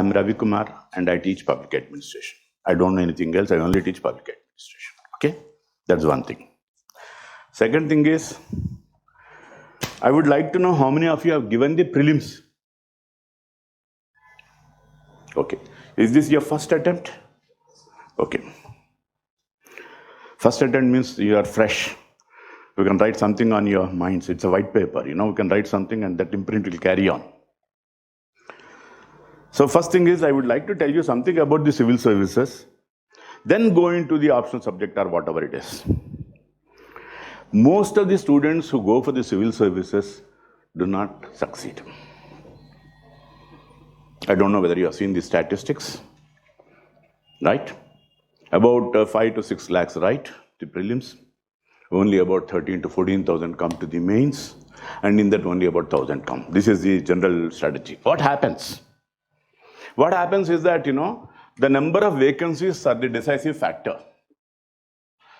I'm Ravi Kumar and I teach public administration. I don't know anything else, I only teach public administration. Okay? That's one thing. Second thing is, I would like to know how many of you have given the prelims. Okay. Is this your first attempt? Okay. First attempt means you are fresh. You can write something on your minds. It's a white paper, you can write something and that imprint will carry on. So first thing is, I would like to tell you something about the civil services, then go into the optional subject or whatever it is. Most of the students who go for the civil services do not succeed. I don't know whether you have seen the statistics, right? About 5 to 6 lakhs, right? The prelims. Only about 13 to 14,000 come to the mains, and in that only about 1,000 come. This is the general strategy. What happens? What happens is that, the number of vacancies are the decisive factor.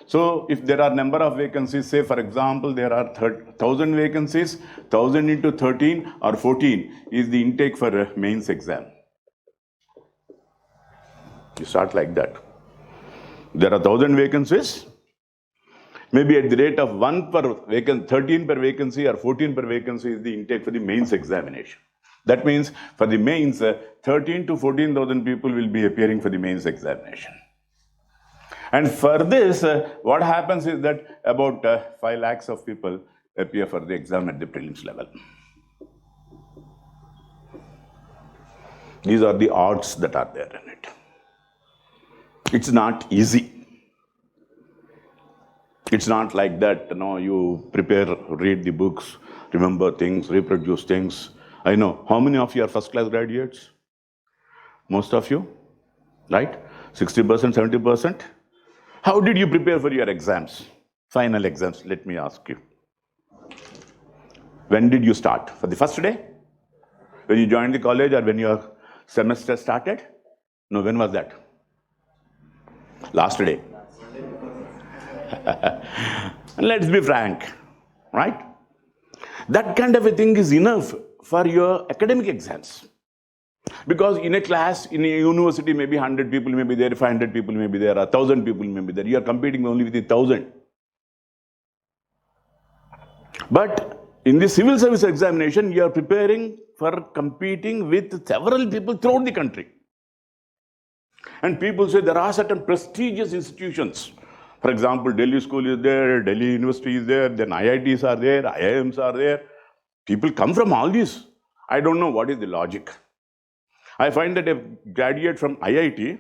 So if there are number of vacancies, say for example, there are 1,000 vacancies, 1,000 into 13 or 14 is the intake for a mains exam. You start like that. There are 1,000 vacancies, maybe at the rate of 1 per vacancy, 13 per vacancy or 14 per vacancy is the intake for the mains examination. That means for the mains, 13 to 14,000 people will be appearing for the mains examination. And for this, what happens is that about 5 lakhs of people appear for the exam at the prelims level. These are the odds that are there in it. It's not easy. It's not like that, you prepare, read the books, remember things, reproduce things. I know. How many of you are first class graduates? Most of you, right? 60%, 70%. How did you prepare for your exams? Final exams, let me ask you. When did you start? For the first day? When you joined the college or when your semester started? No, when was that? Last day. Let's be frank, right? That kind of a thing is enough for your academic exams. Because in a class, in a university, maybe 100 people may be there, 500 people may be there, 1,000 people may be there. You are competing only with 1,000. But in the civil service examination, you are preparing for competing with several people throughout the country. And people say there are certain prestigious institutions. For example, Delhi School is there, Delhi University is there, then IITs are there, IIMs are there. People come from all these. I don't know what is the logic. I find that a graduate from IIT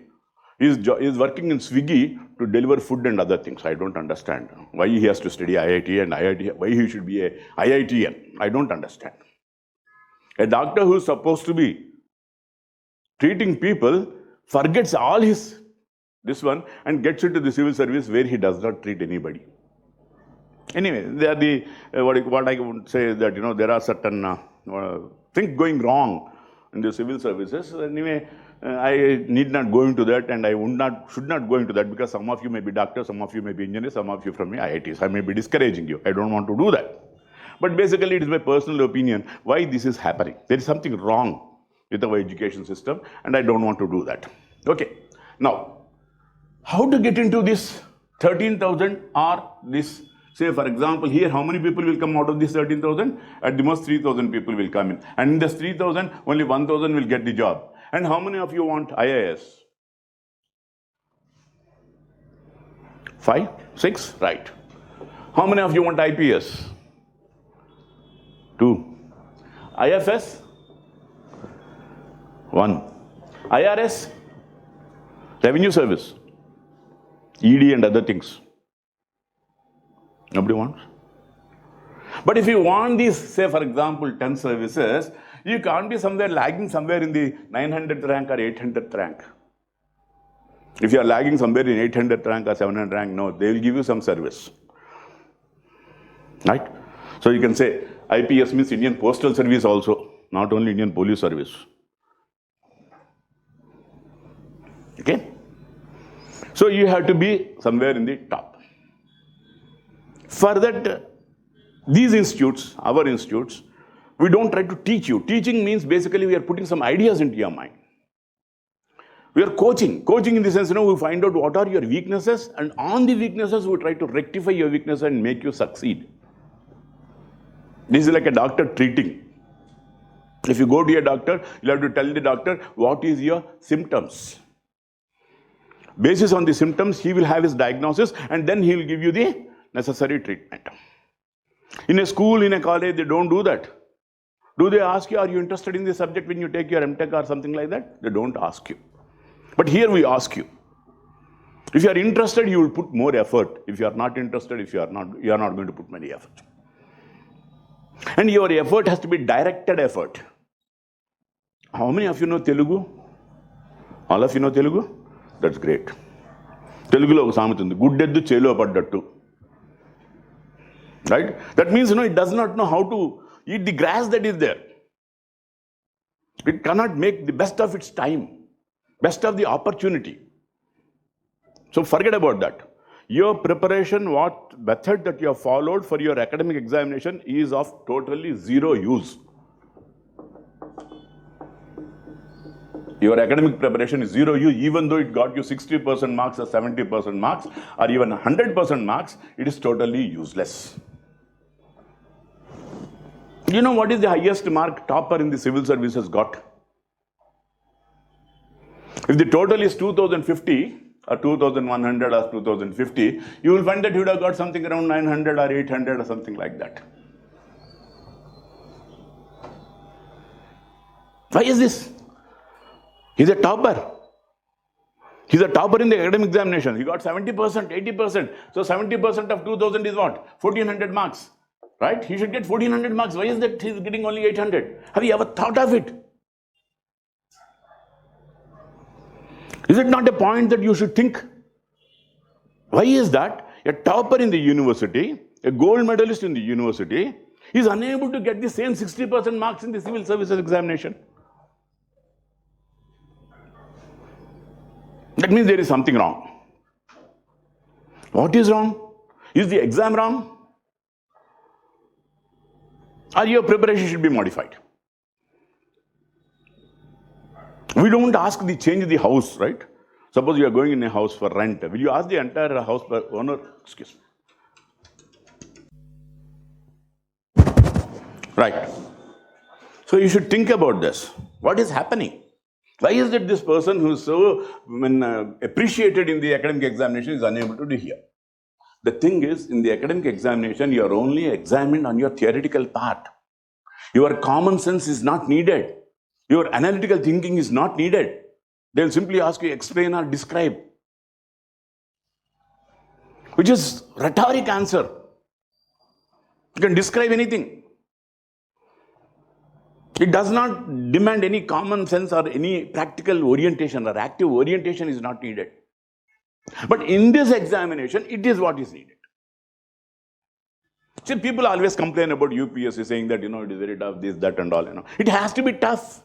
is working in Swiggy to deliver food and other things. I don't understand why he has to study IIT and IIT, why he should be a IITian. I don't understand. A doctor who is supposed to be treating people forgets all this one and gets into the civil service where he does not treat anybody. Anyway, they are the what I would say is that there are certain things going wrong in the civil services. Anyway, I need not go into that, and I should not go into that, because some of you may be doctors, some of you may be engineers, some of you from the IITs. I may be discouraging you. I don't want to do that. But basically, it is my personal opinion why this is happening. There is something wrong with our education system, and I don't want to do that. Okay. Now, how to get into this 13,000 or this? Say, for example, here, how many people will come out of this 13,000? At the most, 3,000 people will come in. And in this 3,000, only 1,000 will get the job. And how many of you want IAS? 5? 6? Right. How many of you want IPS? 2. IFS? 1. IRS? Revenue Service? ED and other things. Nobody wants. But if you want these, say for example, 10 services, you can't be somewhere lagging somewhere in the 900th rank or 800th rank. If you are lagging somewhere in 800th rank or 700th rank, no, they will give you some service. Right? So you can say IPS means Indian Postal Service also, not only Indian Police Service. Okay? So you have to be somewhere in the top. For that, these institutes, our institutes, we don't try to teach you. Teaching means basically we are putting some ideas into your mind. We are coaching. Coaching in the sense, we find out what are your weaknesses, and on the weaknesses, we try to rectify your weakness and make you succeed. This is like a doctor treating. If you go to a doctor, you have to tell the doctor what is your symptoms. Basis on the symptoms, he will have his diagnosis, and then he will give you the necessary treatment. In a school, in a college, they don't do that. Do they ask you, are you interested in this subject when you take your M.Tech or something like that? They don't ask you. But here we ask you. If you are interested, you will put more effort. If you are not interested, you are not going to put many effort. And your effort has to be directed effort. How many of you know Telugu? All of you know Telugu? That's great. Telugulo oka samethi undi. Guddeddu chelo paddattu. Right? That means, it does not know how to eat the grass that is there. It cannot make the best of its time, best of the opportunity. So forget about that. Your preparation, what method that you have followed for your academic examination is of totally zero use. Your academic preparation is zero use, even though it got you 60% marks or 70% marks or even 100% marks, it is totally useless. You know what is the highest mark topper in the civil services got? If the total is 2050 or 2100 or 2050, you will find that you would have got something around 900 or 800 or something like that. Why is this? He's a topper. He's a topper in the academic examination. He got 70%, 80%. So 70% of 2000 is what? 1400 marks. Right? He should get 1400 marks. Why is that he's getting only 800? Have you ever thought of it? Is it not a point that you should think? Why is that a topper in the university, a gold medalist in the university, is unable to get the same 60% marks in the civil services examination? That means there is something wrong. What is wrong? Is the exam wrong? Or your preparation should be modified? We don't ask the change the house, right? Suppose you are going in a house for rent. Will you ask the entire house owner? Excuse me. Right. So you should think about this. What is happening? Why is it this person who is so appreciated in the academic examination is unable to do here? The thing is, in the academic examination, you are only examined on your theoretical part. Your common sense is not needed. Your analytical thinking is not needed. They will simply ask you explain or describe, which is rhetoric answer. You can describe anything. It does not demand any common sense or any practical orientation or active orientation is not needed. But in this examination, it is what is needed. See, people always complain about UPSC saying that, it is very tough, this, that and all, It has to be tough.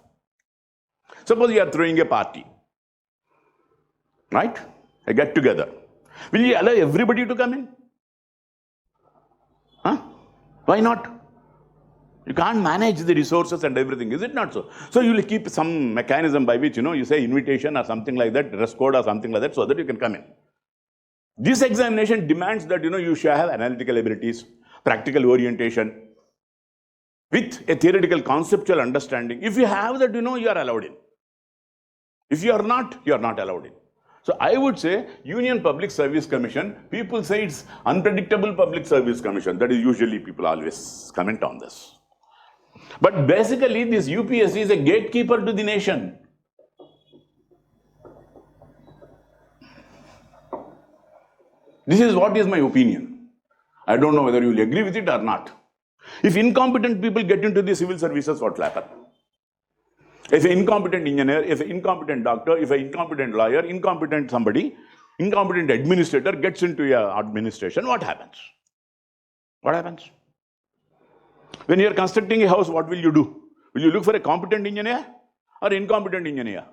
Suppose you are throwing a party, right? A get together. Will you allow everybody to come in? Huh? Why not? You can't manage the resources and everything, is it not so? So you will keep some mechanism by which, you say invitation or something like that, dress code or something like that, so that you can come in. This examination demands that, you should have analytical abilities, practical orientation, with a theoretical conceptual understanding. If you have that, you are allowed in. If you are not allowed in. So I would say Union Public Service Commission, people say it's unpredictable public service commission. That is usually people always comment on this. But basically this UPSC is a gatekeeper to the nation. This is what is my opinion. I don't know whether you will agree with it or not. If incompetent people get into the civil services, what will happen? If an incompetent engineer, if an incompetent doctor, if an incompetent lawyer, incompetent somebody, incompetent administrator gets into your administration, what happens? What happens? When you are constructing a house, what will you do? Will you look for a competent engineer or incompetent engineer?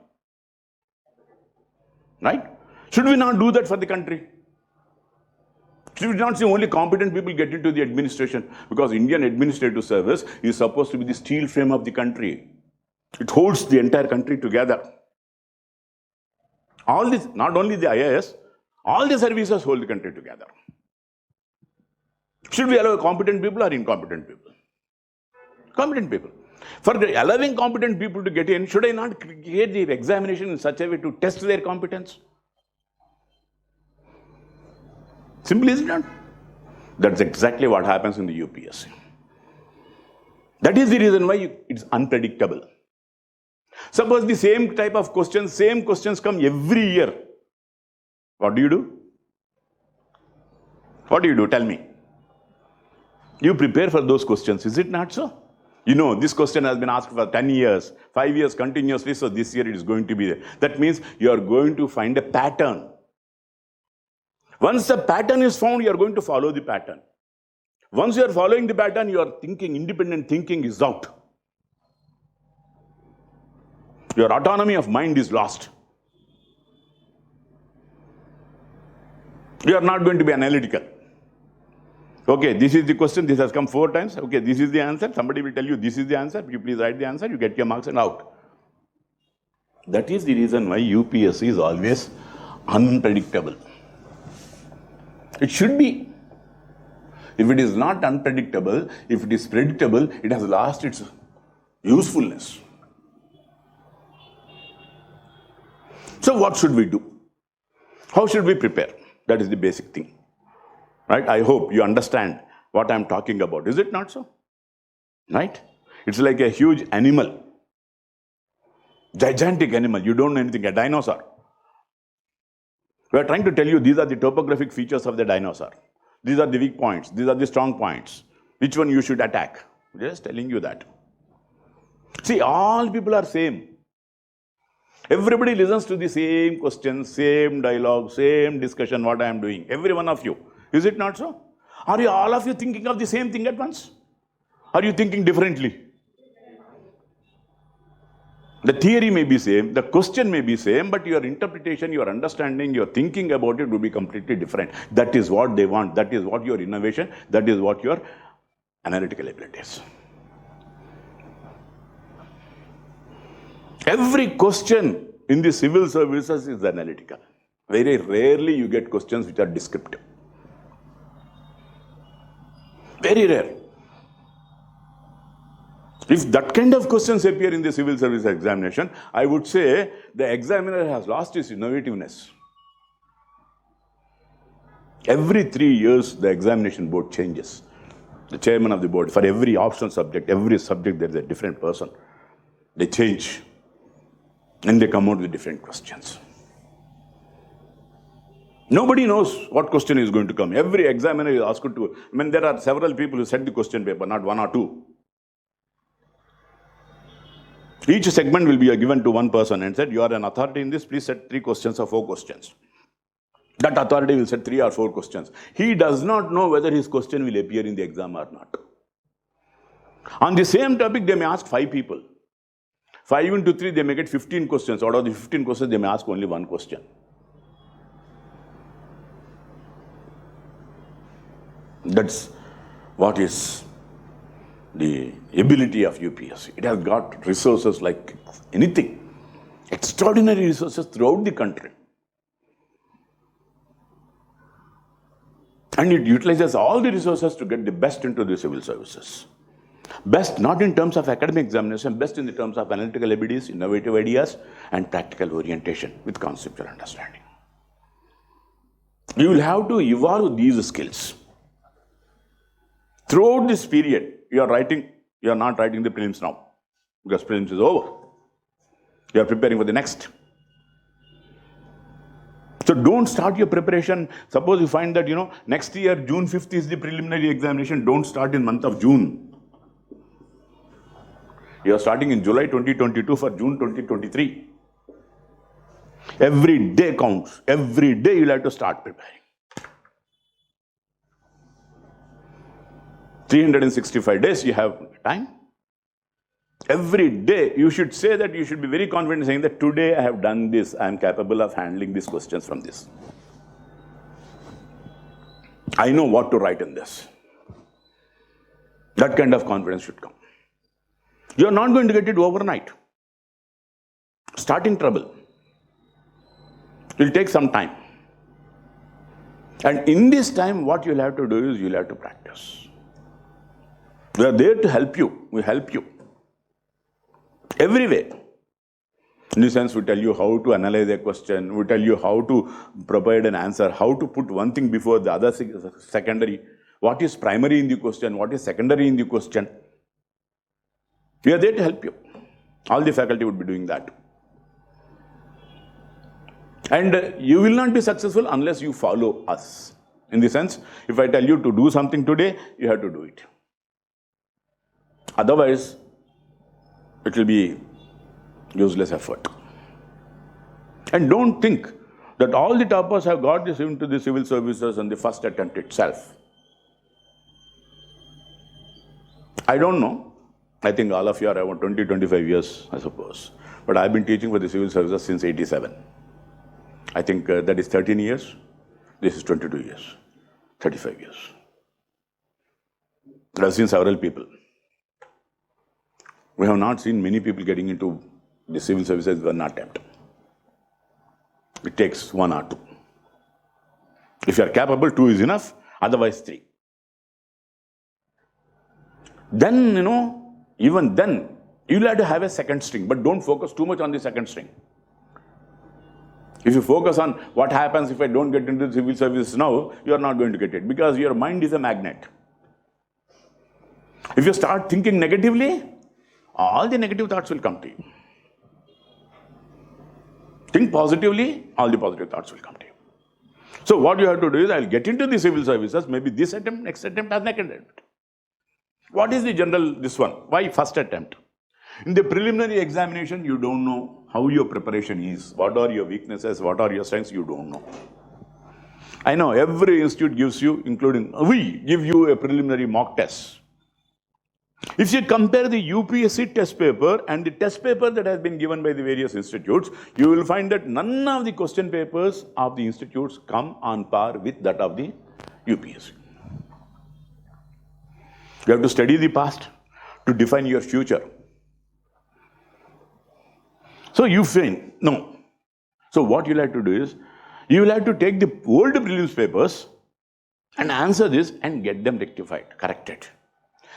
Right? Should we not do that for the country? Should we not see only competent people get into the administration? Because Indian administrative service is supposed to be the steel frame of the country. It holds the entire country together. All this, not only the IAS, all the services hold the country together. Should we allow competent people or incompetent people? Competent people. For allowing competent people to get in, should I not create the examination in such a way to test their competence? Simple, is it not? That's exactly what happens in the UPSC. That is the reason why it's unpredictable. Suppose the same type of questions, same questions come every year. What do you do? What do you do? Tell me. You prepare for those questions, is it not so? You know, this question has been asked for 10 years, 5 years continuously, so this year it is going to be there. That means you are going to find a pattern. Once the pattern is found, you are going to follow the pattern. Once you are following the pattern, your thinking, independent thinking is out. Your autonomy of mind is lost. You are not going to be analytical. Okay, this is the question, this has come 4 times. Okay, this is the answer. Somebody will tell you this is the answer. You please write the answer, you get your marks and out. That is the reason why UPSC is always unpredictable. It should be. If it is not unpredictable, if it is predictable, it has lost its usefulness. So what should we do? How should we prepare? That is the basic thing. Right? I hope you understand what I am talking about. Is it not so? Right? It's like a huge animal. Gigantic animal. You don't know anything. A dinosaur. We are trying to tell you these are the topographic features of the dinosaur. These are the weak points. These are the strong points. Which one you should attack? Just telling you that. See, all people are same. Everybody listens to the same questions, same dialogue, same discussion, what I am doing. Every one of you. Is it not so? Are you all of you thinking of the same thing at once? Are you thinking differently? The theory may be same, the question may be same, but your interpretation, your understanding, your thinking about it will be completely different. That is what they want. That is what your innovation, that is what your analytical abilities. Every question in the civil services is analytical. Very rarely you get questions which are descriptive. Very rare. If that kind of questions appear in the civil service examination, I would say the examiner has lost his innovativeness. Every 3 years, the examination board changes. The chairman of the board, for every optional subject, every subject, there is a different person. They change. And they come out with different questions. Nobody knows what question is going to come. Every examiner is asked to, there are several people who set the question paper, not 1 or 2. Each segment will be given to one person and said, you are an authority in this, please set 3 questions or 4 questions. That authority will set 3 or 4 questions. He does not know whether his question will appear in the exam or not. On the same topic, they may ask 5 people. 5 into 3, they may get 15 questions. Out of the 15 questions, they may ask only 1 question. That's what is the ability of UPSC. It has got resources like anything. Extraordinary resources throughout the country. And it utilizes all the resources to get the best into the civil services. Best not in terms of academic examination, best in the terms of analytical abilities, innovative ideas, and practical orientation with conceptual understanding. You will have to evolve these skills. Throughout this period, you are not writing the prelims now, because prelims is over. You are preparing for the next. So don't start your preparation. Suppose you find that, next year, June 5th is the preliminary examination. Don't start in month of June. You are starting in July 2022 for June 2023. Every day counts. Every day you'll have to start preparing. 365 days you have time. Every day you should say that, you should be very confident saying that today I have done this, I am capable of handling these questions from this. I know what to write in this. That kind of confidence should come. You are not going to get it overnight. Starting trouble. It will take some time. And in this time, what you'll have to do is you'll have to practice. We are there to help you. We help you. Every way. In the sense, we tell you how to analyze a question, we tell you how to provide an answer, how to put one thing before the other secondary, what is primary in the question, what is secondary in the question. We are there to help you. All the faculty would be doing that. And you will not be successful unless you follow us. In the sense, if I tell you to do something today, you have to do it. Otherwise, it will be useless effort. And don't think that all the toppers have got this into the civil services on the first attempt itself. I don't know. I think all of you are around 20-25 years, I suppose. But I've been teaching for the civil services since 87. I think that is 13 years. This is 22 years. 35 years. I've seen several people. We have not seen many people getting into the civil services one attempt. It takes one or two. If you are capable, 2 is enough, otherwise 3. Then, even then, you will have to have a second string, but don't focus too much on the second string. If you focus on what happens if I don't get into the civil services now, you are not going to get it because your mind is a magnet. If you start thinking negatively, all the negative thoughts will come to you. Think positively, all the positive thoughts will come to you. So what you have to do is, I'll get into the civil services, maybe this attempt, next attempt, or next attempt. What is the general, this one? Why first attempt? In the preliminary examination, you don't know how your preparation is. What are your weaknesses? What are your strengths? You don't know. I know every institute gives you, including, we give you a preliminary mock test. If you compare the UPSC test paper and the test paper that has been given by the various institutes, you will find that none of the question papers of the institutes come on par with that of the UPSC. You have to study the past to define your future. So you find, no. So what you'll have to do is, you will have to take the old prelims papers and answer this and get them rectified, corrected.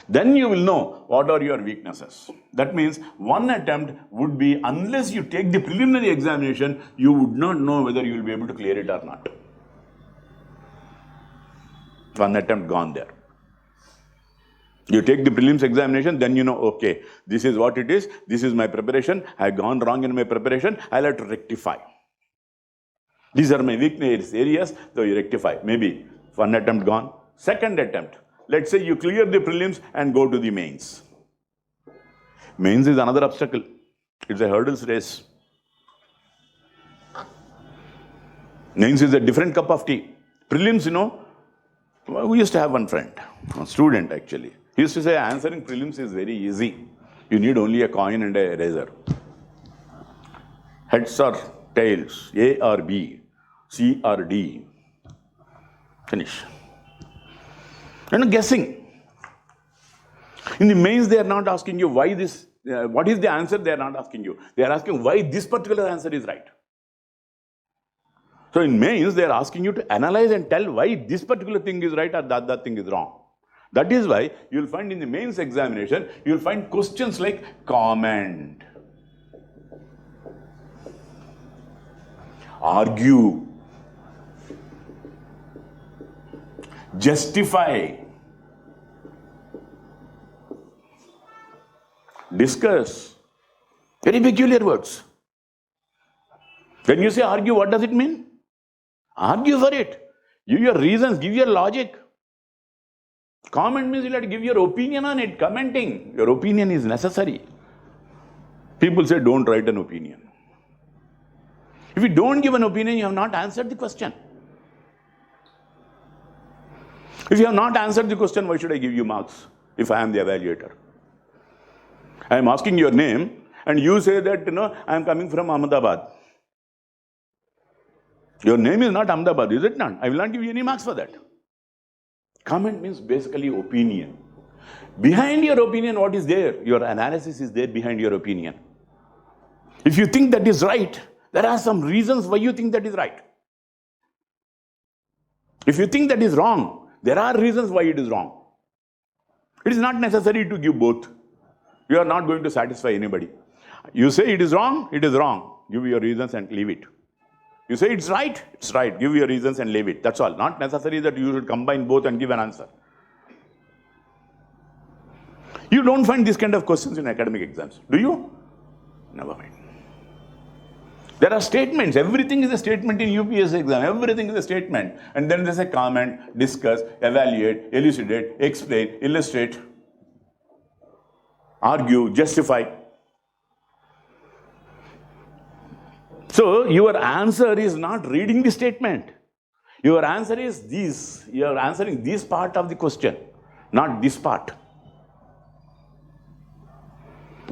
Then you will know what are your weaknesses. That means one attempt would be, unless you take the preliminary examination, you would not know whether you will be able to clear it or not. One attempt gone there. You take the prelims examination, then you know, okay, this is what it is, this is my preparation, I have gone wrong in my preparation, I'll have to rectify. These are my weakness areas, so you rectify. Maybe one attempt gone. Second attempt, let's say you clear the prelims and go to the mains. Mains is another obstacle. It's a hurdles race. Mains is a different cup of tea. Prelims, we used to have one friend, a student actually. He used to say answering prelims is very easy. You need only a coin and a razor. Heads or tails, A or B, C or D. Finish. Guessing. In the mains, they are not asking you why this, what is the answer, they are not asking you. They are asking why this particular answer is right. So in mains, they are asking you to analyze and tell why this particular thing is right or that thing is wrong. That is why you will find in the mains examination, you will find questions like comment, argue, justify, discuss. Very peculiar words. When you say argue, what does it mean? Argue for it. Give your reasons, give your logic. Comment means you have to give your opinion on it. Commenting. Your opinion is necessary. People say don't write an opinion. If you don't give an opinion, you have not answered the question. If you have not answered the question, why should I give you marks if I am the evaluator? I am asking your name and you say that, I am coming from Ahmedabad. Your name is not Ahmedabad, is it not? I will not give you any marks for that. Comment means basically opinion. Behind your opinion, what is there? Your analysis is there behind your opinion. If you think that is right, There are some reasons why you think that is right. If you think that is wrong, there are reasons why it is wrong. It is not necessary to give both. You are not going to satisfy anybody. You say it is wrong, it is wrong. Give your reasons and leave it. You say it's right, give your reasons and leave it. That's all. Not necessary that you should combine both and give an answer. You don't find this kind of questions in academic exams, do you? Never mind. There are statements. Everything is a statement in UPSC exam. Everything is a statement. And then there's a comment, discuss, evaluate, elucidate, explain, illustrate, argue, justify. So your answer is not reading the statement. Your answer is this. You are answering this part of the question, not this part.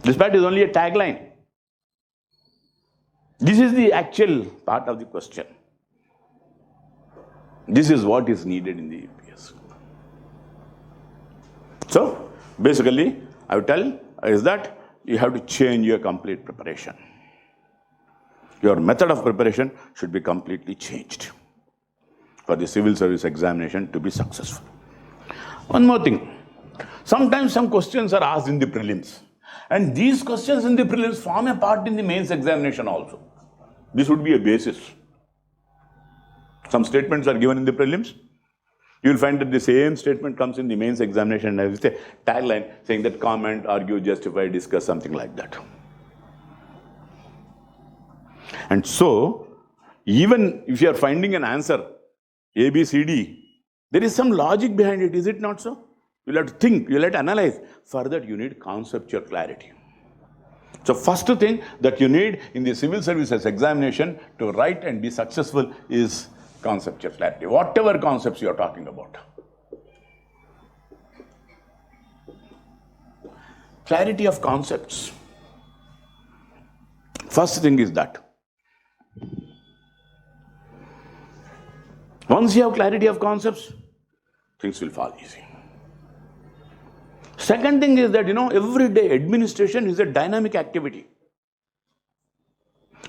This part is only a tagline. This is the actual part of the question. This is what is needed in the UPSC. So, basically, I would tell is that you have to change your complete preparation. Your method of preparation should be completely changed for the civil service examination to be successful. One more thing. Sometimes some questions are asked in the prelims. And these questions in the prelims form a part in the mains examination also. This would be a basis. Some statements are given in the prelims. You will find that the same statement comes in the mains examination as a tagline saying that comment, argue, justify, discuss, something like that. And so, even if you are finding an answer, A, B, C, D, there is some logic behind it, is it not so? You'll have to think, you'll have to analyze. For that, you need conceptual clarity. So, first thing that you need in the civil services examination to write and be successful is conceptual clarity, whatever concepts you are talking about. Clarity of concepts. First thing is that. Once you have clarity of concepts, things will fall easy. Second thing is that, everyday administration is a dynamic activity.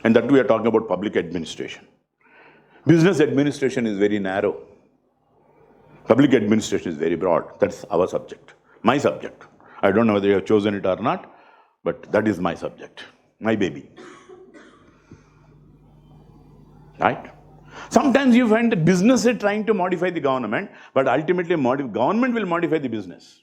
And that we are talking about public administration. Business administration is very narrow. Public administration is very broad. That's our subject, my subject. I don't know whether you have chosen it or not, but that is my subject, my baby. Right? Sometimes you find that business is trying to modify the government, but ultimately government will modify the business.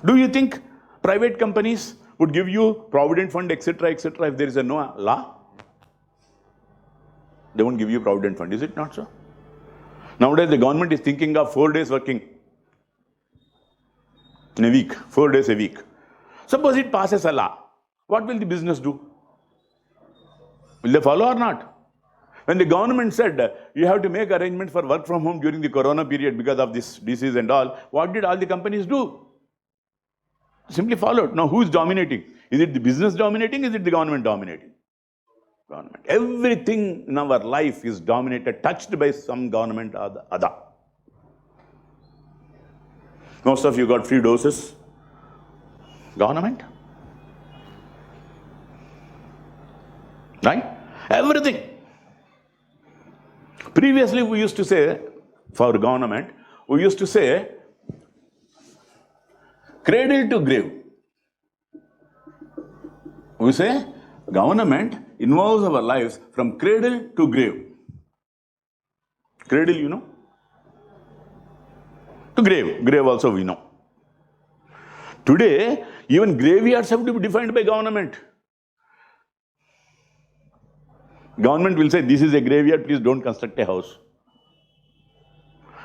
Do you think private companies would give you provident fund, etc., etc., if there is no law? They won't give you provident fund, is it not so? Nowadays, the government is thinking of 4 days working in a week, 4 days a week. Suppose it passes a law. What will the business do? Will they follow or not? When the government said you have to make arrangements for work from home during the corona period because of this disease and all, what did all the companies do? Simply followed. Now, who is dominating? Is it the business dominating? Is it the government dominating? Government. Everything in our life is dominated, touched by some government or the other. Most of you got free doses. Government. Right? Everything. Previously, we used to say, for government, we used to say, cradle to grave. We say, government involves our lives from cradle to grave. Cradle, to grave. Grave also we know. Today, even graveyards have to be defined by government. Government will say, this is a graveyard, please don't construct a house.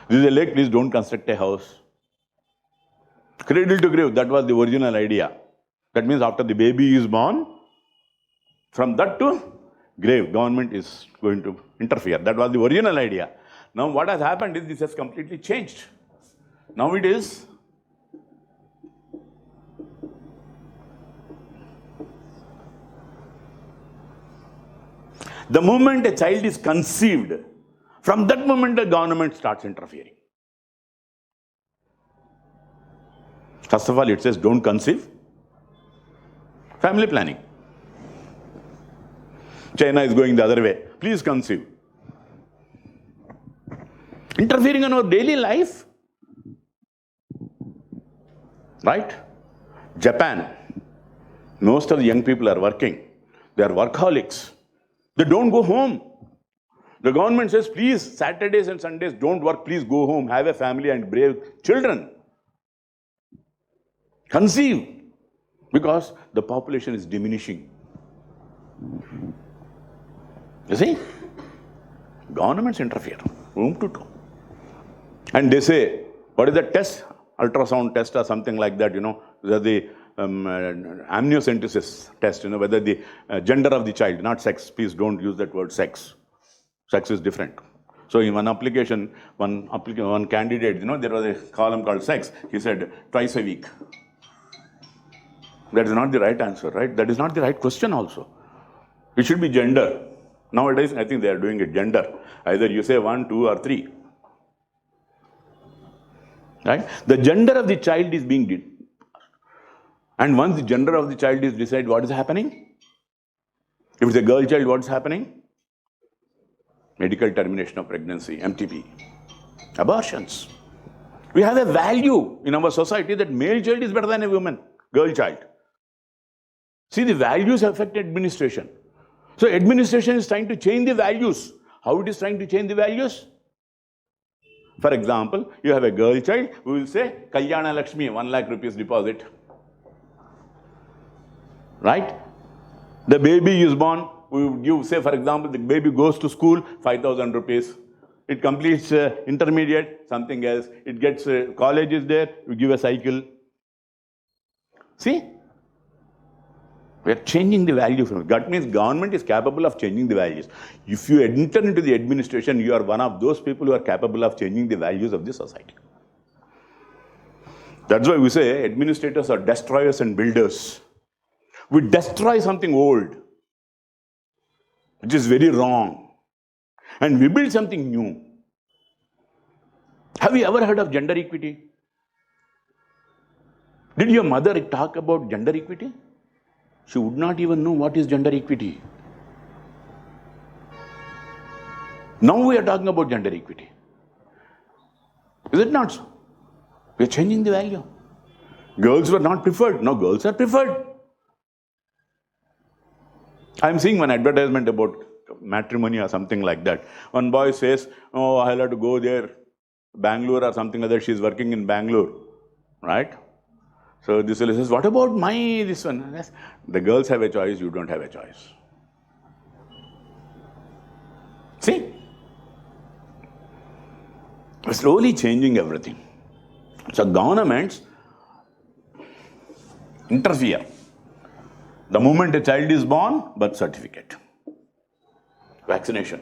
This is a lake, please don't construct a house. Cradle to grave, that was the original idea. That means after the baby is born, from that to grave, government is going to interfere. That was the original idea. Now what has happened is this has completely changed. Now it is the moment a child is conceived, from that moment the government starts interfering. First of all, it says don't conceive. Family planning. China is going the other way. Please conceive. Interfering in our daily life. Right? Japan. Most of the young people are working. They are workaholics. They don't go home. The government says, please, Saturdays and Sundays, don't work. Please go home, have a family and brave children. Conceive. Because the population is diminishing. You see? Governments interfere. Room to do. And they say, what is the test? Ultrasound test or something like that, the amniocentesis test, whether the gender of the child, not sex. Please don't use that word sex. Sex is different. So in one application, one candidate, there was a column called sex. He said twice a week. That is not the right answer, right? That is not the right question also. It should be gender. Nowadays, I think they are doing it gender. Either you say 1, 2 or 3. Right? The gender of the child is being and once the gender of the child is decided, what is happening? If it's a girl child, what's happening? Medical termination of pregnancy, MTP. Abortions. We have a value in our society that male child is better than a woman, girl child. See, the values affect administration. So administration is trying to change the values. How it is trying to change the values? For example, you have a girl child, we will say, Kalyana Lakshmi, 1 lakh rupees deposit. Right? The baby is born, we would give, say, for example, the baby goes to school, 5,000 rupees. It completes intermediate, something else. It gets college is there, we give a cycle. See? We are changing the value from it. That means government is capable of changing the values. If you enter into the administration, you are one of those people who are capable of changing the values of the society. That's why we say administrators are destroyers and builders. We destroy something old, which is very wrong, and we build something new. Have you ever heard of gender equity? Did your mother talk about gender equity? She would not even know what is gender equity. Now we are talking about gender equity. Is it not so? We are changing the value. Girls were not preferred. Now girls are preferred. I am seeing one advertisement about matrimony or something like that. One boy says, oh, I'll have to go there, Bangalore or something like that. She's working in Bangalore, right? So this fellow says, what about this one? Yes. The girls have a choice, you don't have a choice. See? We're slowly changing everything. So governments interfere. The moment a child is born, birth certificate, vaccination,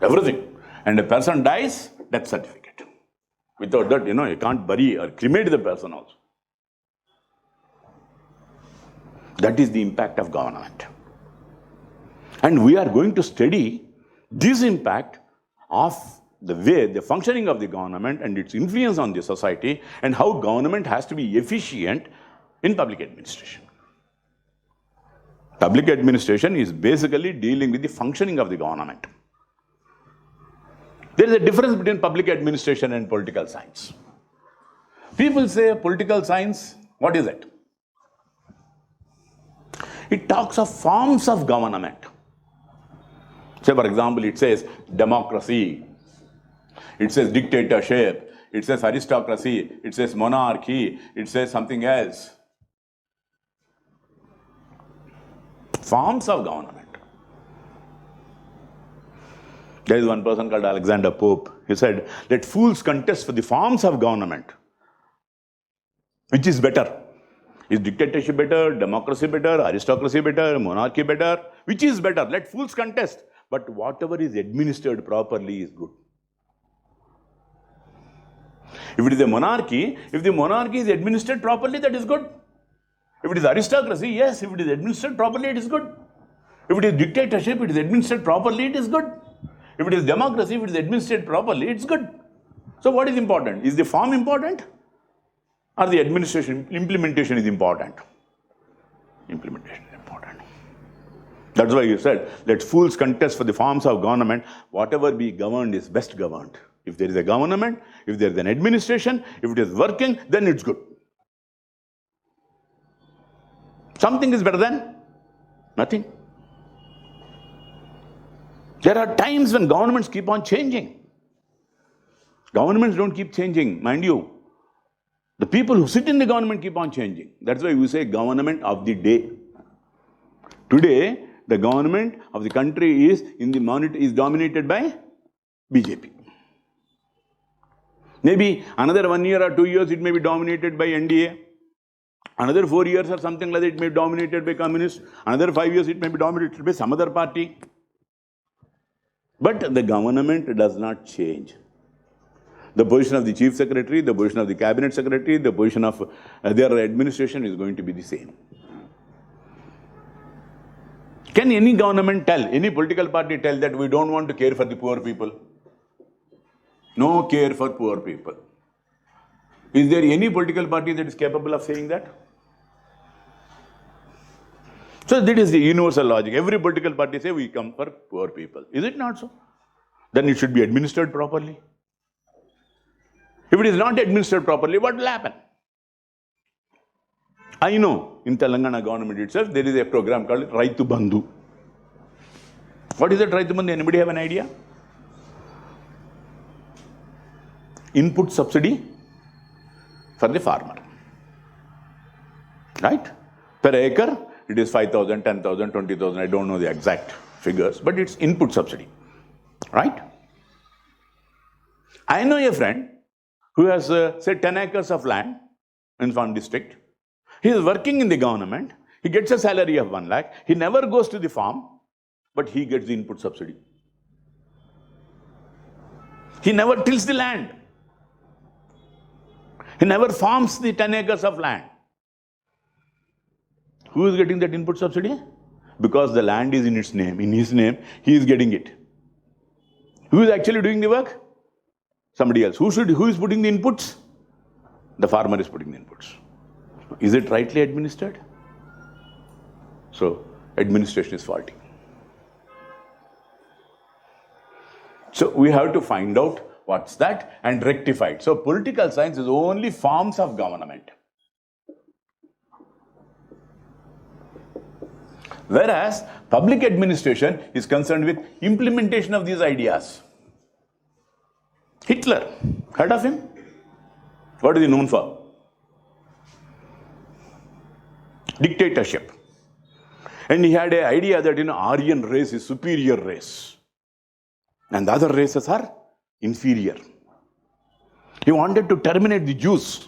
everything. And a person dies, death certificate. Without that, you can't bury or cremate the person also. That is the impact of government. And we are going to study this impact of the way, the functioning of the government and its influence on the society, and how government has to be efficient in public administration. Public administration is basically dealing with the functioning of the government. There is a difference between public administration and political science. People say political science, what is it? It talks of forms of government. Say, for example, it says democracy, it says dictatorship, it says aristocracy, it says monarchy, it says something else. Forms of government. There is one person called Alexander Pope. He said, let fools contest for the forms of government. Which is better? Is dictatorship better, democracy better, aristocracy better, monarchy better? Which is better? Let fools contest. But whatever is administered properly is good. If it is a monarchy, if the monarchy is administered properly, that is good. If it is aristocracy, yes, if it is administered properly, it is good. If it is dictatorship, it is administered properly, it is good. If it is democracy, if it is administered properly, it's good. So what is important? Is the form important? Or the implementation is important? Implementation is important. That's why you said, let fools contest for the forms of government. Whatever be governed is best governed. If there is a government, if there is an administration, if it is working, then it's good. Something is better than nothing. There are times when governments keep on changing. Governments don't keep changing, mind you. The people who sit in the government keep on changing. That's why we say government of the day. Today, the government of the country is dominated by BJP. Maybe another 1 year or 2 years it may be dominated by NDA. Another 4 years or something like that it may be dominated by communists. Another 5 years it may be dominated by some other party. But the government does not change. The position of the chief secretary, the position of the cabinet secretary, the position of their administration is going to be the same. Can any government tell, any political party tell that we don't want to care for the poor people? No care for poor people. Is there any political party that is capable of saying that? So that is the universal logic. Every political party say we come for poor people. Is it not so? Then it should be administered properly. If it is not administered properly, what will happen? I know in Telangana government itself, there is a program called Raitu Bandhu. What is that Raitu Bandhu? Anybody have an idea? Input subsidy for the farmer. Right? Per acre, it is 5,000, 10,000, 20,000. I don't know the exact figures, but it's input subsidy. Right? I know a friend who has, say, 10 acres of land in one district. He is working in the government. He gets a salary of 1 lakh. He never goes to the farm, but he gets the input subsidy. He never tills the land. He never farms the 10 acres of land. Who is getting that input subsidy? Because the land is in its name. In his name, he is getting it. Who is actually doing the work? Somebody else. Who is putting the inputs? The farmer is putting the inputs. Is it rightly administered? So, administration is faulty. So, we have to find out what's that and rectify it. So, political science is only forms of government. Whereas, public administration is concerned with implementation of these ideas. Hitler, heard of him? What is he known for? Dictatorship. And he had an idea that Aryan race is superior race. And the other races are inferior. He wanted to terminate the Jews.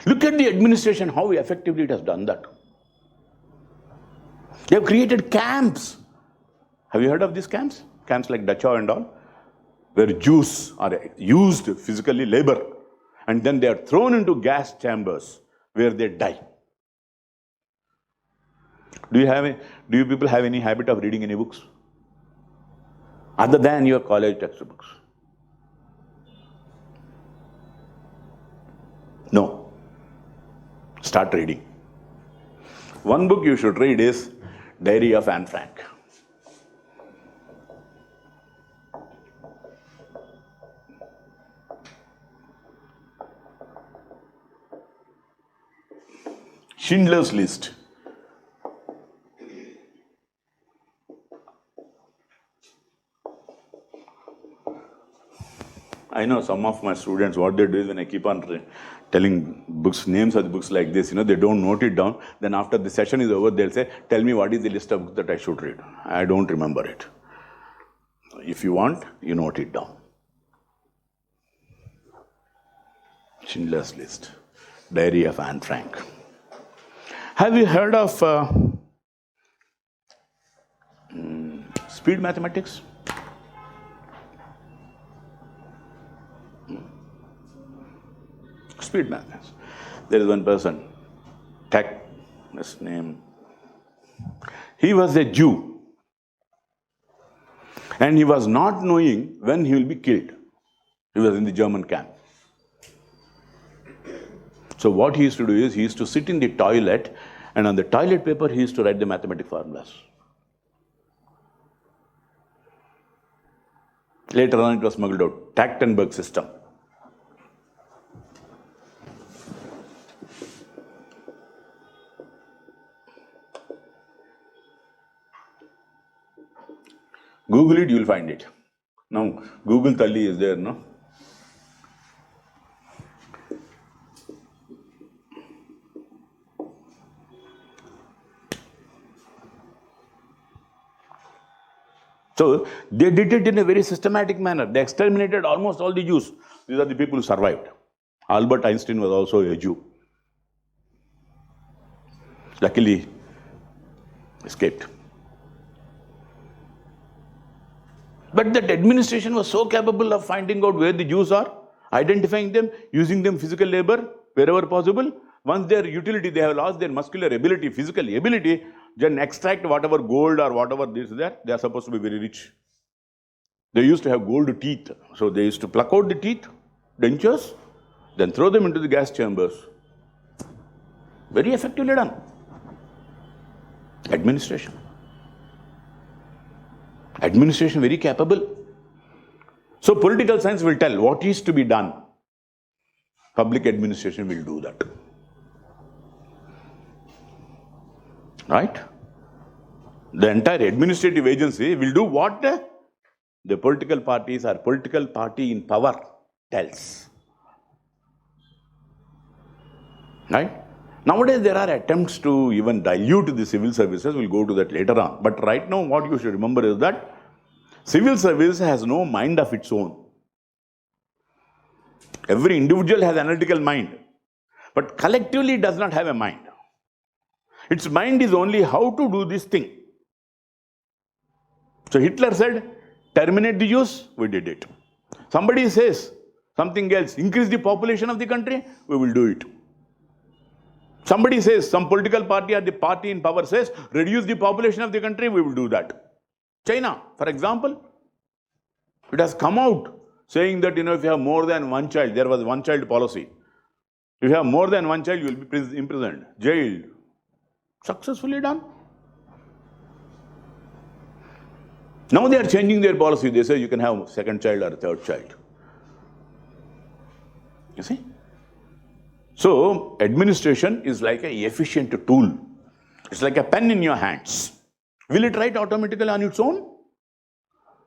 Look at the administration, how effectively it has done that. They have created camps. Have you heard of these camps? Camps like Dachau and all, where Jews are used physically, labor, and then they are thrown into gas chambers where they die. Do you people have any habit of reading any books? Other than your college textbooks? No. Start reading. One book you should read is Diary of Anne Frank. Schindler's List. I know some of my students, what they do is when I keep on telling books, names of the books like this, they don't note it down. Then after the session is over, they'll say, tell me what is the list of books that I should read. I don't remember it. If you want, you note it down. Schindler's List. Diary of Anne Frank. Have you heard of speed mathematics? Speed mathematics. There is one person, Tech, his name. He was a Jew. And he was not knowing when he will be killed. He was in the German camp. So what he used to do is, he used to sit in the toilet, and on the toilet paper he used to write the mathematical formulas. Later on, it was smuggled out. Trachtenberg system. Google it, you will find it. Now, Google Tali is there, no? So, they did it in a very systematic manner. They exterminated almost all the Jews. These are the people who survived. Albert Einstein was also a Jew. Luckily, escaped. But that administration was so capable of finding out where the Jews are, identifying them, using them physical labor wherever possible. Once their utility, they have lost their muscular ability, physical ability, then extract whatever gold or whatever this there, they are supposed to be very rich. They used to have gold teeth. So they used to pluck out the teeth, dentures, then throw them into the gas chambers. Very effectively done. Administration. Administration very capable. So political science will tell what is to be done. Public administration will do that. Right? The entire administrative agency will do what the political parties or political party in power tells. Right? Nowadays, there are attempts to even dilute the civil services. We'll go to that later on. But right now, what you should remember is that civil service has no mind of its own. Every individual has analytical mind, but collectively does not have a mind. Its mind is only how to do this thing. So Hitler said, terminate the Jews, we did it. Somebody says something else, increase the population of the country, we will do it. Somebody says, some political party or the party in power says, reduce the population of the country, we will do that. China, for example, it has come out saying that, if you have more than one child, there was one child policy. If you have more than one child, you will be imprisoned, jailed. Successfully done. Now they are changing their policy. They say you can have second child or third child. You see? So, administration is like an efficient tool. It's like a pen in your hands. Will it write automatically on its own?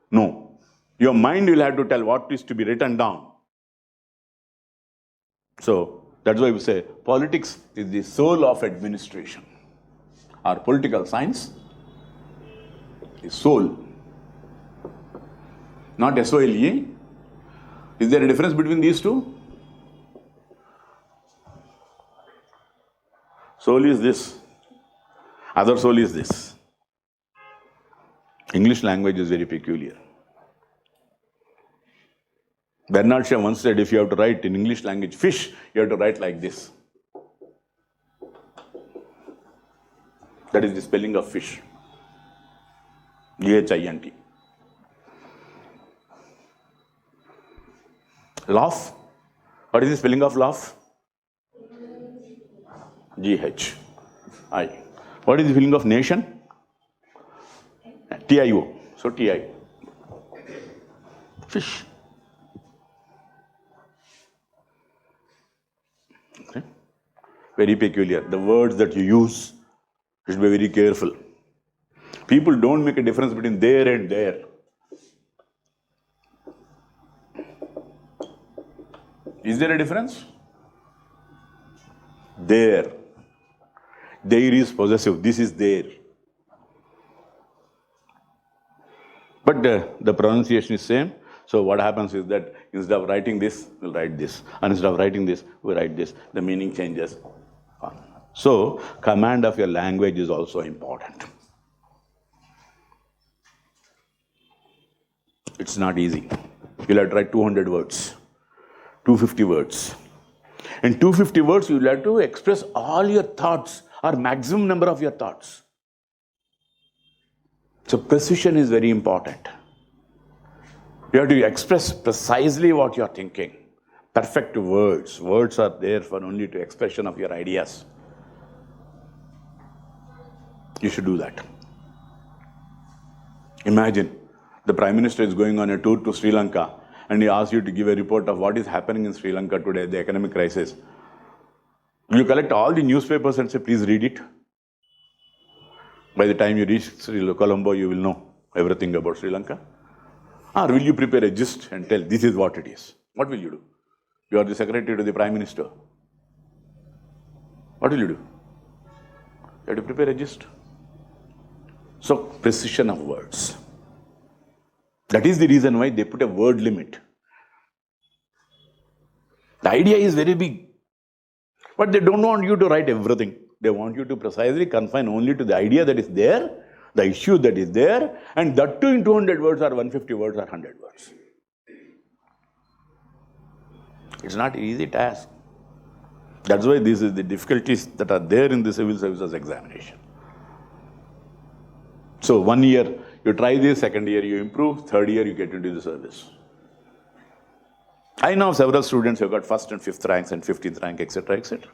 No. Your mind will have to tell what is to be written down. So, that's why we say politics is the soul of administration. Or political science is soul. Not S-O-L-E. Is there a difference between these two? Soul is this. Other soul is this. English language is very peculiar. Bernard Shaw once said, if you have to write in English language fish, you have to write like this. That is the spelling of fish. G-H-I-N-T. Laugh. What is the spelling of laugh? G-H-I. What is the spelling of nation? T-I-O. So T-I. Fish. Okay. Very peculiar. The words that you use, you should be very careful. People don't make a difference between there and there. Is there a difference? There. There is possessive. This is there. But the pronunciation is same. So what happens is that instead of writing this, we'll write this. And instead of writing this, we write this. The meaning changes. So command of your language is also important. It's not easy. You'll have to write 200 words, 250 words. In 250 words, you'll have to express all your thoughts or maximum number of your thoughts. So precision is very important. You have to express precisely what you're thinking. Perfect words. Words are there for only to expression of your ideas. You should do that. Imagine The Prime Minister is going on a tour to Sri Lanka and he asks you to give a report of what is happening in Sri Lanka today, the economic crisis. You collect all the newspapers and say, please read it. By the time you reach Colombo, you will know everything about Sri Lanka. Or will you prepare a gist and tell, this is what it is? What will you do? You are the secretary to the Prime Minister. What will you do? You have to prepare a gist. So, precision of words. That is the reason why they put a word limit. The idea is very big. But they don't want you to write everything. They want you to precisely confine only to the idea that is there, the issue that is there, and that too in 200 words or 150 words or 100 words. It's not an easy task. That's why these are the difficulties that are there in the civil services examination. So 1 year you try this, second year you improve, third year you get into the service. I know several students who got first and fifth ranks and 15th rank, etc., etc.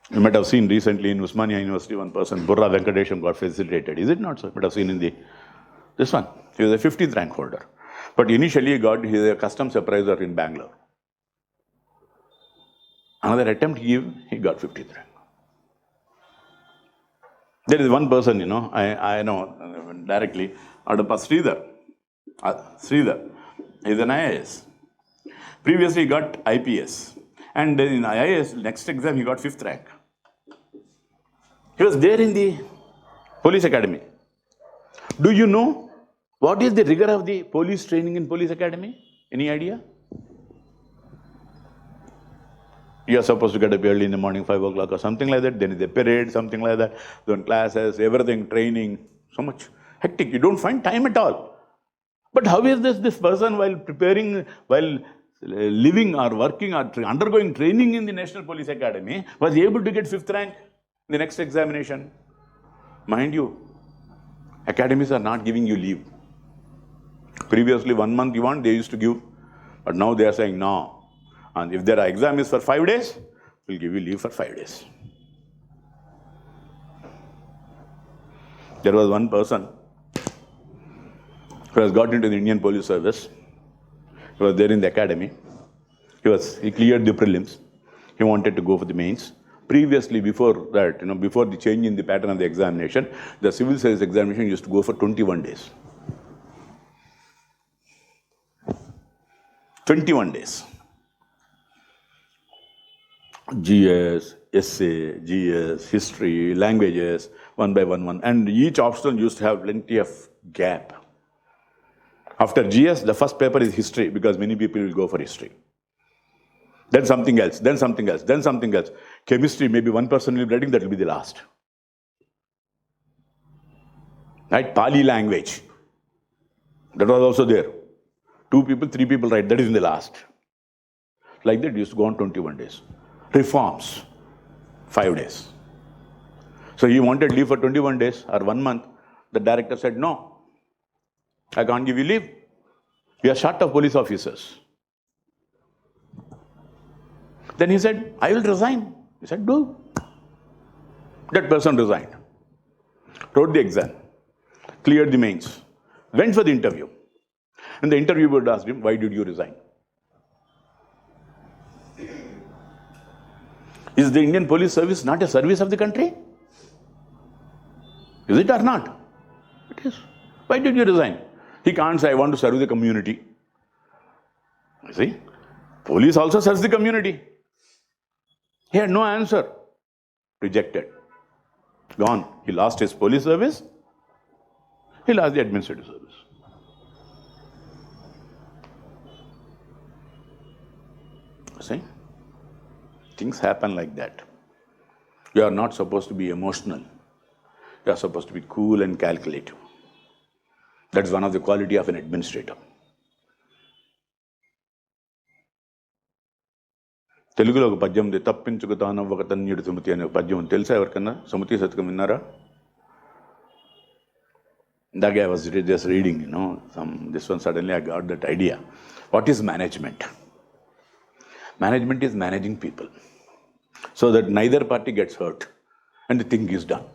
You might have seen recently in Usmania University, one person, Burra Venkatesham, got facilitated. Is it not so? You might have seen in this one. He was a 15th rank holder. But initially he was a customs appraiser in Bangalore. Another attempt he gave, he got 15th rank. There is one person, I know directly, Adapa Sridhar. Sridhar. He is an IAS. Previously he got IPS. And then in IAS, next exam he got 5th rank. He was there in the police academy. Do you know what is the rigor of the police training in police academy? Any idea? You are supposed to get up early in the morning, 5 o'clock or something like that. Then is a parade, something like that. Then classes, everything, training, so much hectic. You don't find time at all. But how is this person while preparing, while living or working or undergoing training in the National Police Academy was able to get 5th rank in the next examination? Mind you, academies are not giving you leave. Previously 1 month you want, they used to give. But now they are saying no. And if their exam is for 5 days, we'll give you leave for 5 days. There was one person who has got into the Indian Police Service. He was there in the academy. He cleared the prelims. He wanted to go for the mains. Previously, before that, before the change in the pattern of the examination, the civil service examination used to go for 21 days. 21 days. GS, essay, GS, history, languages, one by one. And each optional used to have plenty of gap. After GS, the first paper is history because many people will go for history. Then something else, then something else, then something else. Chemistry, maybe one person will be writing, that will be the last. Right? Pali language. That was also there. 2 people, 3 people write, that is in the last. Like that, it used to go on 21 days. Reforms, 5 days. So he wanted leave for 21 days or 1 month. The director said, no, I can't give you leave. We are short of police officers. Then he said, I will resign. He said, do. That person resigned. Wrote the exam. Cleared the mains. Went for the interview. And the interviewer asked him, why did you resign? Is the Indian Police Service not a service of the country? Is it or not? It is. Why did you resign? He can't say, I want to serve the community. You see? Police also serves the community. He had no answer. Rejected. Gone. He lost his police service. He lost the administrative service. See? Things happen like that. You are not supposed to be emotional. You are supposed to be cool and calculative. That's one of the quality of an administrator. తెలుగులో ఒక పద్యం ఉంది, తప్పించుకుతాను ఒక తన్యుడి సుమతి అనే ఒక పద్యం ఉంది. తెలుసా ఎవరికన్నా? సుమతి శతకం విన్నారా? That I was just reading, this one suddenly I got that idea. What is management? Management is managing people so that neither party gets hurt and the thing is done.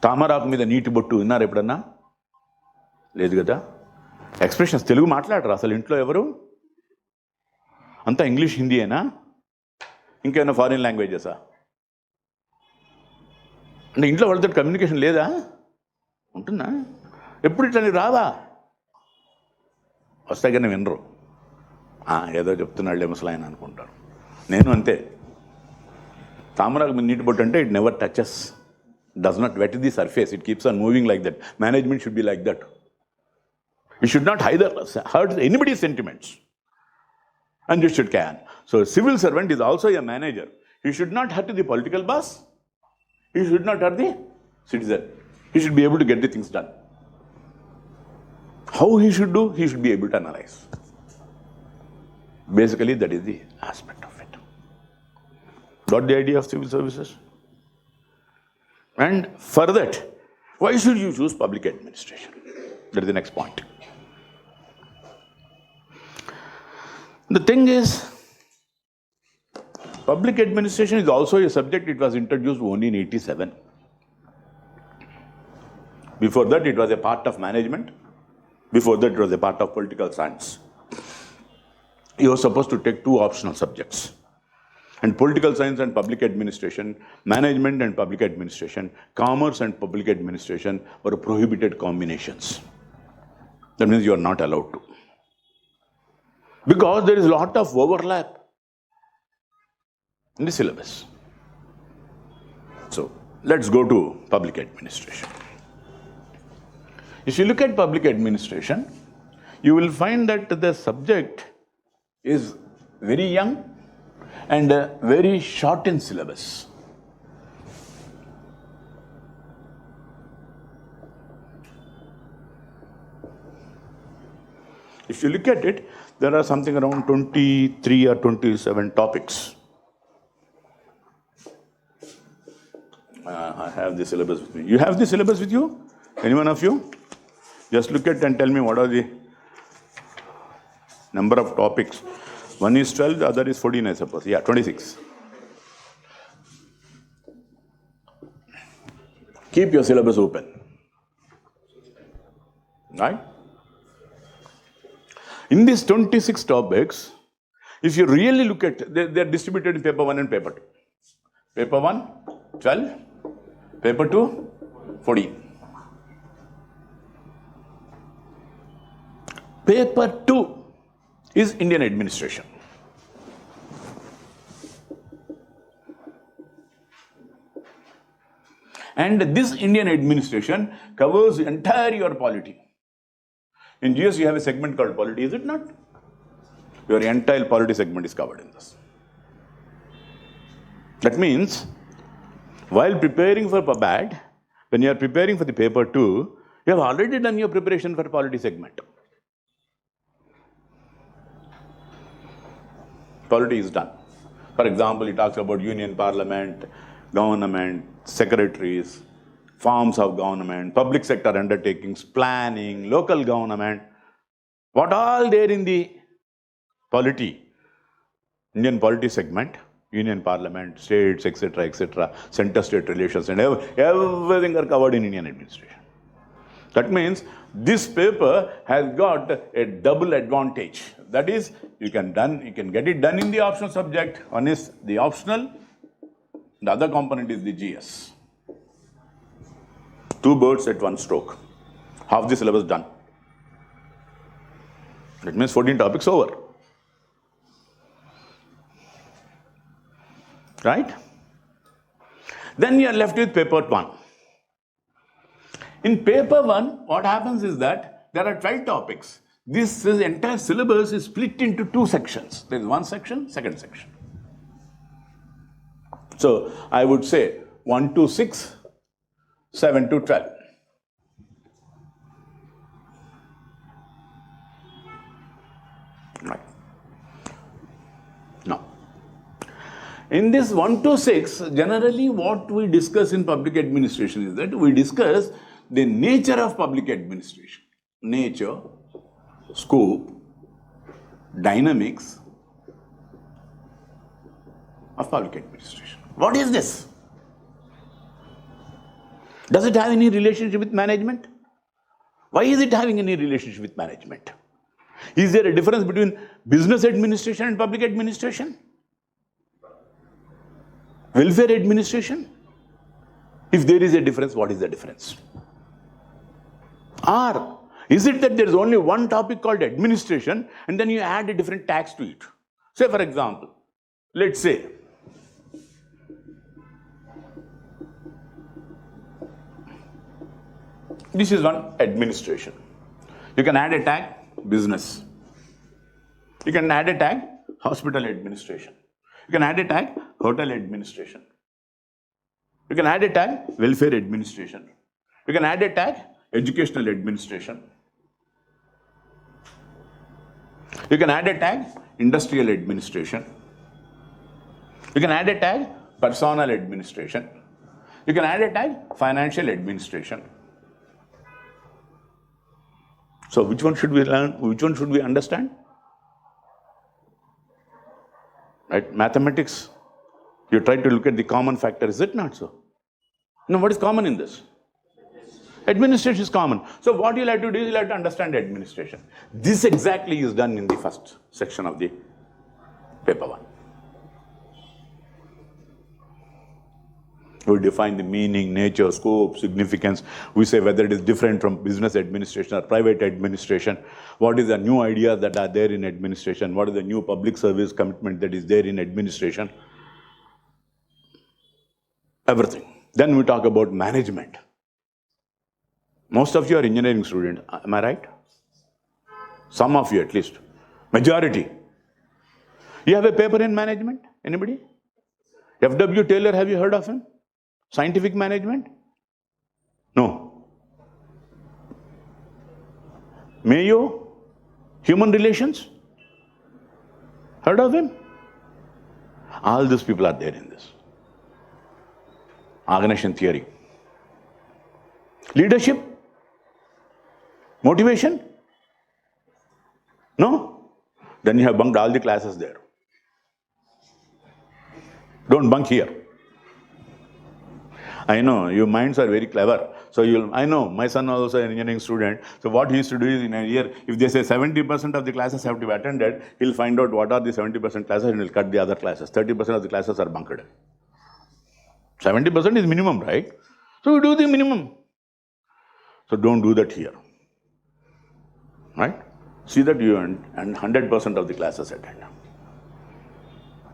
తామరాకు మీద నీటి బొట్టు విన్నారు ఎప్పుడన్నా? లేదు కదా. ఎక్స్ప్రెషన్స్ తెలుగు మాట్లాడరు అసలు ఇంట్లో ఎవరు? అంతా ఇంగ్లీష్ హిందీయేనా? ఇంకేమైనా ఫారిన్ లాంగ్వేజెసా? అంటే ఇంట్లో వాళ్ళతో కమ్యూనికేషన్ లేదా? ఉంటుందా? ఎప్పుడు ఇట్లా రావా? వస్తాయి కానీ వినరు. ఏదో చెప్తున్నాళ్ళే ముసలాయన అనుకుంటారు. నేను అంతే. తామరాకు మీద నీటి బొట్టు అంటే it never touches, does not wet the surface, it keeps on moving like that. Management should be like that. It should not either hurt anybody's sentiments, and you should can. So a civil servant is also a manager. He should not hurt the political boss, he should not hurt the citizen. He should be able to get the things done. How he should do? He should be able to analyze. Basically that is the aspect of it. Got the idea of civil services? And for that, why should you choose public administration? That is the next point. The thing is, public administration is also a subject. It was introduced only in 87. Before that, it was a part of management. Before that, it was a part of political science. You were supposed to take two optional subjects. And political science and public administration, management and public administration, commerce and public administration were prohibited combinations. That means you are not allowed to. Because there is a lot of overlap in the syllabus. So, let's go to public administration. If you look at public administration, you will find that the subject is very young and very short in syllabus. If you look at it, there are something around 23 or 27 topics. I have the syllabus with me. You have the syllabus with you? Any one of you? Just look at and tell me what are the number of topics. One is 12, the other is 14, I suppose. Yeah, 26. Keep your syllabus open. Right? In these 26 topics, if you really look at, they are distributed in paper 1 and paper 2. Paper 1, 12. Paper 2, 14. Paper 2 is Indian administration. And this Indian administration covers the entire your polity. In GS you have a segment called polity, is it not? Your entire polity segment is covered in this. That means, while preparing for PABAD, when you are preparing for the paper 2, you have already done your preparation for polity segment. Polity is done. For example, it talks about union, parliament, government, secretaries, forms of government, public sector undertakings, planning, local government. What all there in the polity, Indian polity segment, union, parliament, states, etc., center-state relations, and everything are covered in Indian administration. That means this paper has got a double advantage. That is, you can get it done in the optional subject. One is the optional, the other component is the GS. Two birds at one stroke. Half the syllabus done. That means 14 topics over. Right? Then you are left with paper 1. In paper 1, what happens is that there are 12 topics. This entire syllabus is split into two sections. There is one section, second section. So, I would say 1 to 6, 7 to 12. Right. Now, in this 1 to 6, generally what we discuss in public administration is that we discuss the nature of public administration. Nature, scope, dynamics of public administration. What is this? Does it have any relationship with management? Why is it having any relationship with management? Is there a difference between business administration and public administration? Welfare administration? If there is a difference, what is the difference? Or is it that there is only one topic called administration and then you add a different tax to it? Say for example, let's say this is one administration. You can add a tag business. You can add a tag hospital administration. You can add a tag hotel administration. You can add a tag welfare administration. You can add a tag educational administration. You can add a tag industrial administration. You can add a tag personal administration. You can add a tag financial administration. So which one should we learn? Which one should we understand? Right? Mathematics, you try to look at the common factor, is it not so? No, what is common in this? Administration is common. So what you'll have to do is you'll have to understand administration. This exactly is done in the first section of the paper 1. We define the meaning, nature, scope, significance. We say whether it is different from business administration or private administration. What is the new ideas that are there in administration? What is the new public service commitment that is there in administration? Everything. Then we talk about management. Most of you are engineering students, am I right? Some of you at least. Majority. You have a paper in management? Anybody? F.W. Taylor, have you heard of him? Scientific management? No. Mayo? Human relations? Heard of him? All these people are there in this. Organization theory. Leadership? Motivation? No? Then you have bunked all the classes there. Don't bunk here. I know, your minds are very clever. So I know, my son was also an engineering student. So what he used to do is in a year, if they say 70% of the classes have to be attended, he'll find out what are the 70% classes and he'll cut the other classes. 30% of the classes are bunked. 70% is minimum, right? So we do the minimum. So don't do that here. Right? See that you and 100% of the classes attend.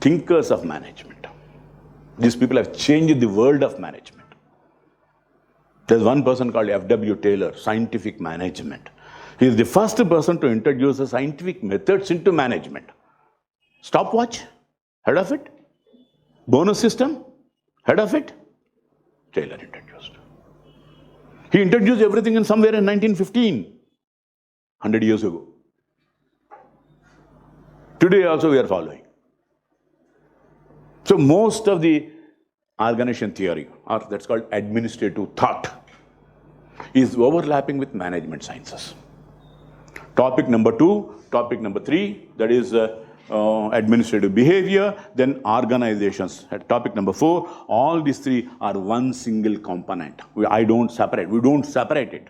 Thinkers of management. These people have changed the world of management. There's one person called F.W. Taylor, scientific management. He is the first person to introduce the scientific methods into management. Stopwatch, heard of it? Bonus system, heard of it? Taylor introduced. He introduced everything in somewhere in 1915, 100 years ago. Today also we are following. So most of the organization theory, or that's called administrative thought, is overlapping with management sciences. Topic number 2, topic number 3, that is administrative behavior, then organizations. At topic number 4, all these 3 are one single component. We don't separate it.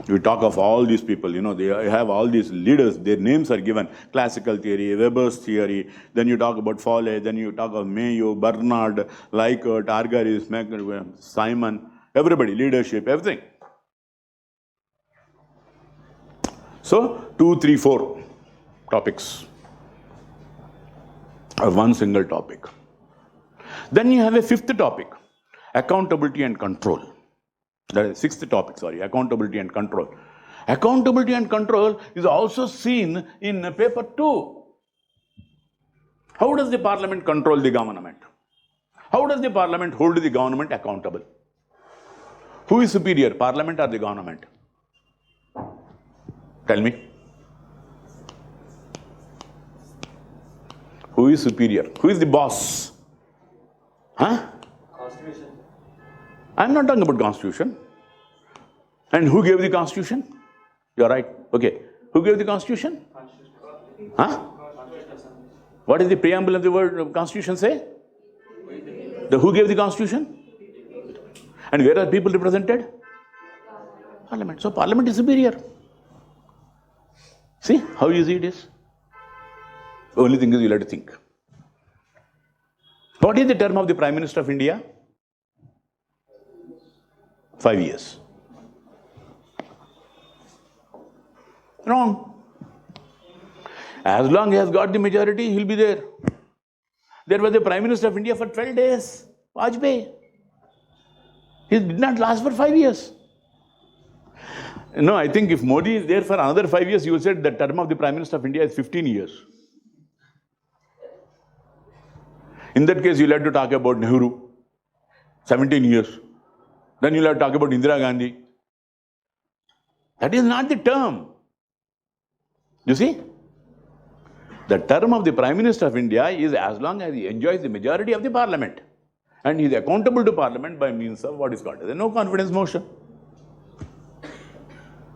We talk of all these people, they have all these leaders, their names are given. Classical theory, Weber's theory, then you talk about Foley, then you talk of Mayo, Bernard, Likert, Argyris, Simon, everybody, leadership, everything. So, 2, 3, 4 topics are one single topic. Then you have a 5th topic, accountability and control. That is 6th topic, accountability and control. Accountability and control is also seen in paper 2. How does the parliament control the government? How does the parliament hold the government accountable? Who is superior, parliament or the government? Tell me. Who is superior? Who is the boss? Huh? Constitution. I'm not talking about constitution. And who gave the constitution? You're right. Okay. Who gave the constitution? Huh? What is the preamble of the word constitution say? Who gave the constitution? And where are people represented? Parliament. So Parliament is superior. See how easy it is? The only thing is you'll have to think. What is the term of the Prime Minister of India? 5 years. Wrong. As long as he has got the majority, he'll be there. There was the Prime Minister of India for 12 days, Vajpayee. He did not last for 5 years. No, I think if Modi is there for another 5 years, you said the term of the Prime Minister of India is 15 years. In that case, you'll have to talk about Nehru, 17 years. Then you'll have to talk about Indira Gandhi. That is not the term. You see? The term of the Prime Minister of India is as long as he enjoys the majority of the Parliament. And he is accountable to Parliament by means of what is called as a no confidence motion.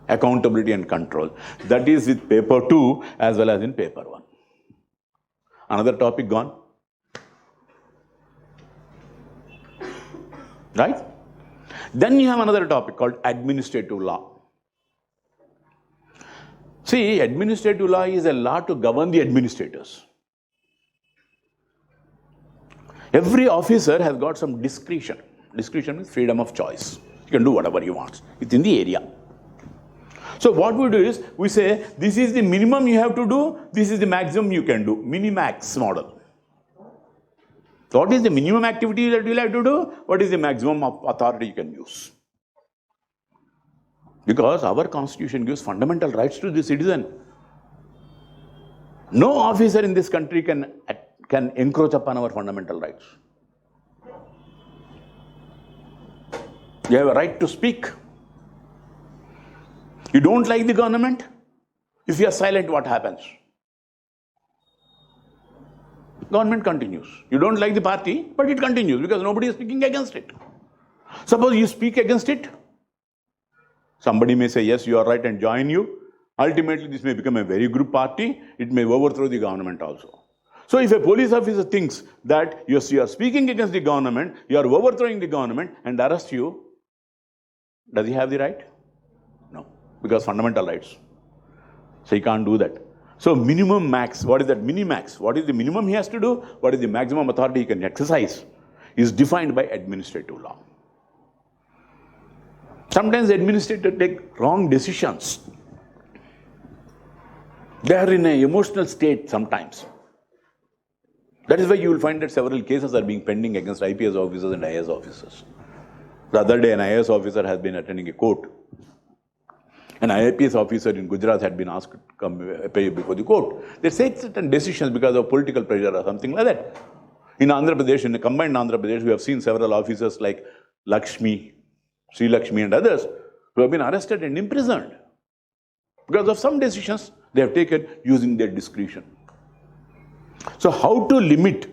Accountability and control. That is with paper 2 as well as in paper 1. Another topic gone. Right? Then you have another topic called administrative law. See, administrative law is a law to govern the administrators. Every officer has got some discretion. Discretion means freedom of choice. You can do whatever you want within the area. So what we do is, we say, this is the minimum you have to do, this is the maximum you can do. Minimax model. So what is the minimum activity that you will have to do? What is the maximum of authority you can use? Because our constitution gives fundamental rights to the citizen. No officer in this country can encroach upon our fundamental rights. You have a right to speak. You don't like the government? If you are silent, what happens? Government continues. You don't like the party, but it continues because nobody is speaking against it. Suppose you speak against it. Somebody may say, yes, you are right and join you. Ultimately, this may become a very good party. It may overthrow the government also. So if a police officer thinks that you are speaking against the government, you are overthrowing the government and arrest you, does he have the right? No, because fundamental rights. So he can't do that. So minimum max, what is that minimax? What is the minimum he has to do? What is the maximum authority he can exercise? Is defined by administrative law. Sometimes the administrators take wrong decisions. They are in an emotional state sometimes. That is why you will find that several cases are being pending against IPS officers and IAS officers. The other day, an IAS officer has been attending a court. An IPS officer in Gujarat had been asked to come appear before the court. They take certain decisions because of political pressure or something like that. In Andhra Pradesh, in the combined Andhra Pradesh, we have seen several officers like Lakshmi, Sri Lakshmi and others who have been arrested and imprisoned because of some decisions they have taken using their discretion. So how to limit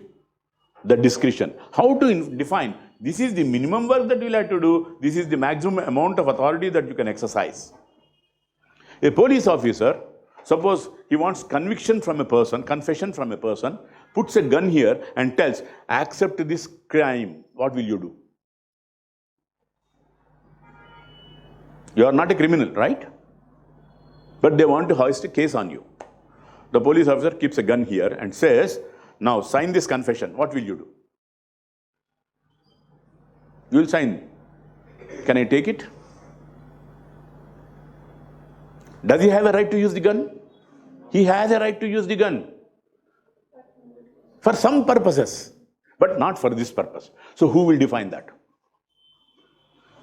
the discretion? How to define this is the minimum work that you will have to do, this is the maximum amount of authority that you can exercise. A police officer, suppose he wants conviction from a person, confession from a person, puts a gun here and tells, accept this crime, what will you do? You are not a criminal, right? But they want to hoist a case on you. The police officer keeps a gun here and says, now sign this confession, what will you do? You will sign. Can I take it? Does he have a right to use the gun? He has a right to use the gun. For some purposes, but not for this purpose. So who will define that?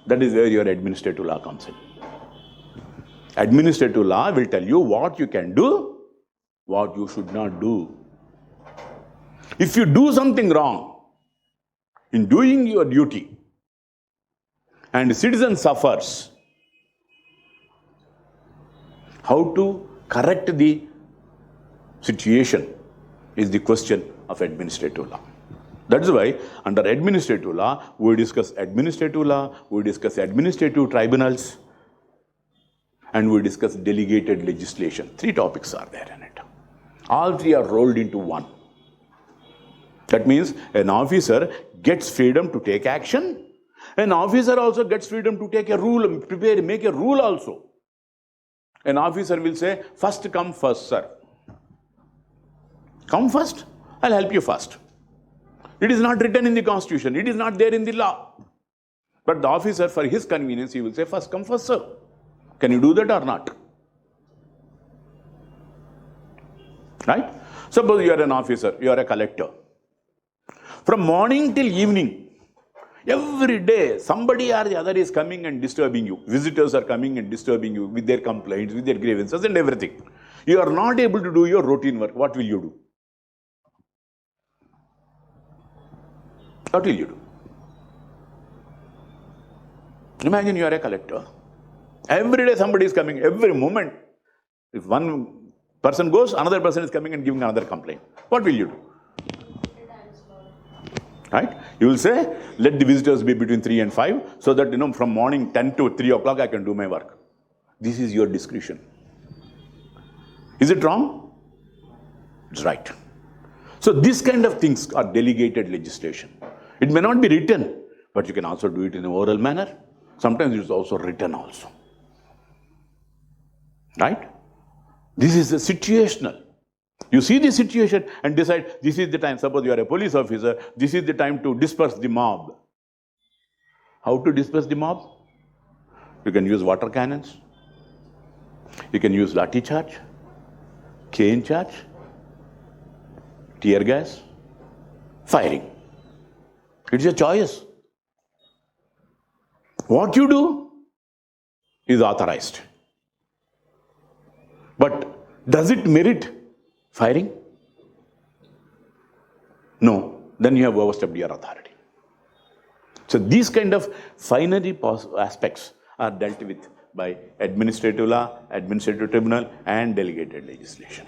That is where your administrative law comes in. Administrative law will tell you what you can do, what you should not do. If you do something wrong in doing your duty and the citizen suffers, how to correct the situation is the question of administrative law. That is why under administrative law, we discuss administrative law, we discuss administrative tribunals, and we discuss delegated legislation. 3 topics are there in it. All 3 are rolled into one. That means an officer gets freedom to take action. An officer also gets freedom to take a rule, make a rule also. An officer will say, first come first, sir. Come first, I'll help you first. It is not written in the constitution. It is not there in the law. But the officer, for his convenience, he will say, first come first, sir. Can you do that or not? Right? Suppose you are an officer, you are a collector. From morning till evening, every day, somebody or the other is coming and disturbing you. Visitors are coming and disturbing you with their complaints, with their grievances and everything. You are not able to do your routine work. What will you do? What will you do? Imagine you are a collector. Every day somebody is coming, every moment. If one person goes, another person is coming and giving another complaint. What will you do? Right? You will say, let the visitors be between 3 and 5, so that, from morning 10 to 3 o'clock I can do my work. This is your discretion. Is it wrong? It's right. So this kind of things are delegated legislation. It may not be written, but you can also do it in an oral manner. Sometimes it is also written also. Right? This is a situational. You see the situation and decide this is the time. Suppose you are a police officer, this is the time to disperse the mob. How to disperse the mob? You can use water cannons. You can use lathi charge, cane charge, tear gas, firing. It's a choice. What you do is authorized. But does it merit firing? No. Then you have overstepped your authority. So these kind of finery aspects are dealt with by administrative law, administrative tribunal, and delegated legislation.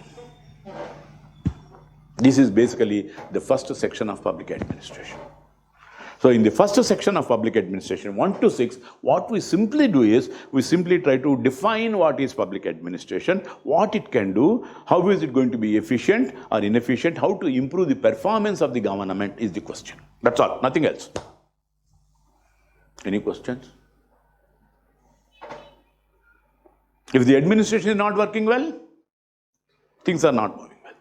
This is basically the first section of public administration. So in the first section of public administration, 1 to 6, what we simply do is, we simply try to define what is public administration, what it can do, how is it going to be efficient or inefficient, how to improve the performance of the government is the question. That's all, nothing else. Any questions? If the administration is not working well, things are not moving well.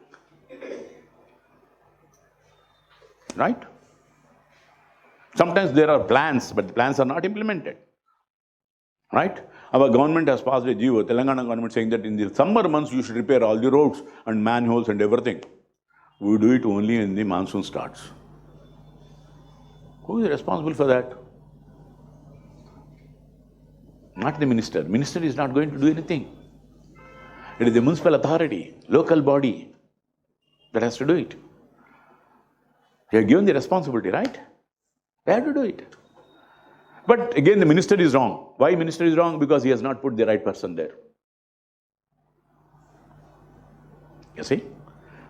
Right? Sometimes there are plans, but the plans are not implemented. Right? Our government has passed a GO, Telangana government, saying that in the summer months you should repair all the roads and manholes and everything. We do it only when the monsoon starts. Who is responsible for that? Not the minister. Minister is not going to do anything. It is the municipal authority, local body that has to do it. You are given the responsibility, right? They have to do it. But again, the minister is wrong. Why minister is wrong? Because he has not put the right person there. You see?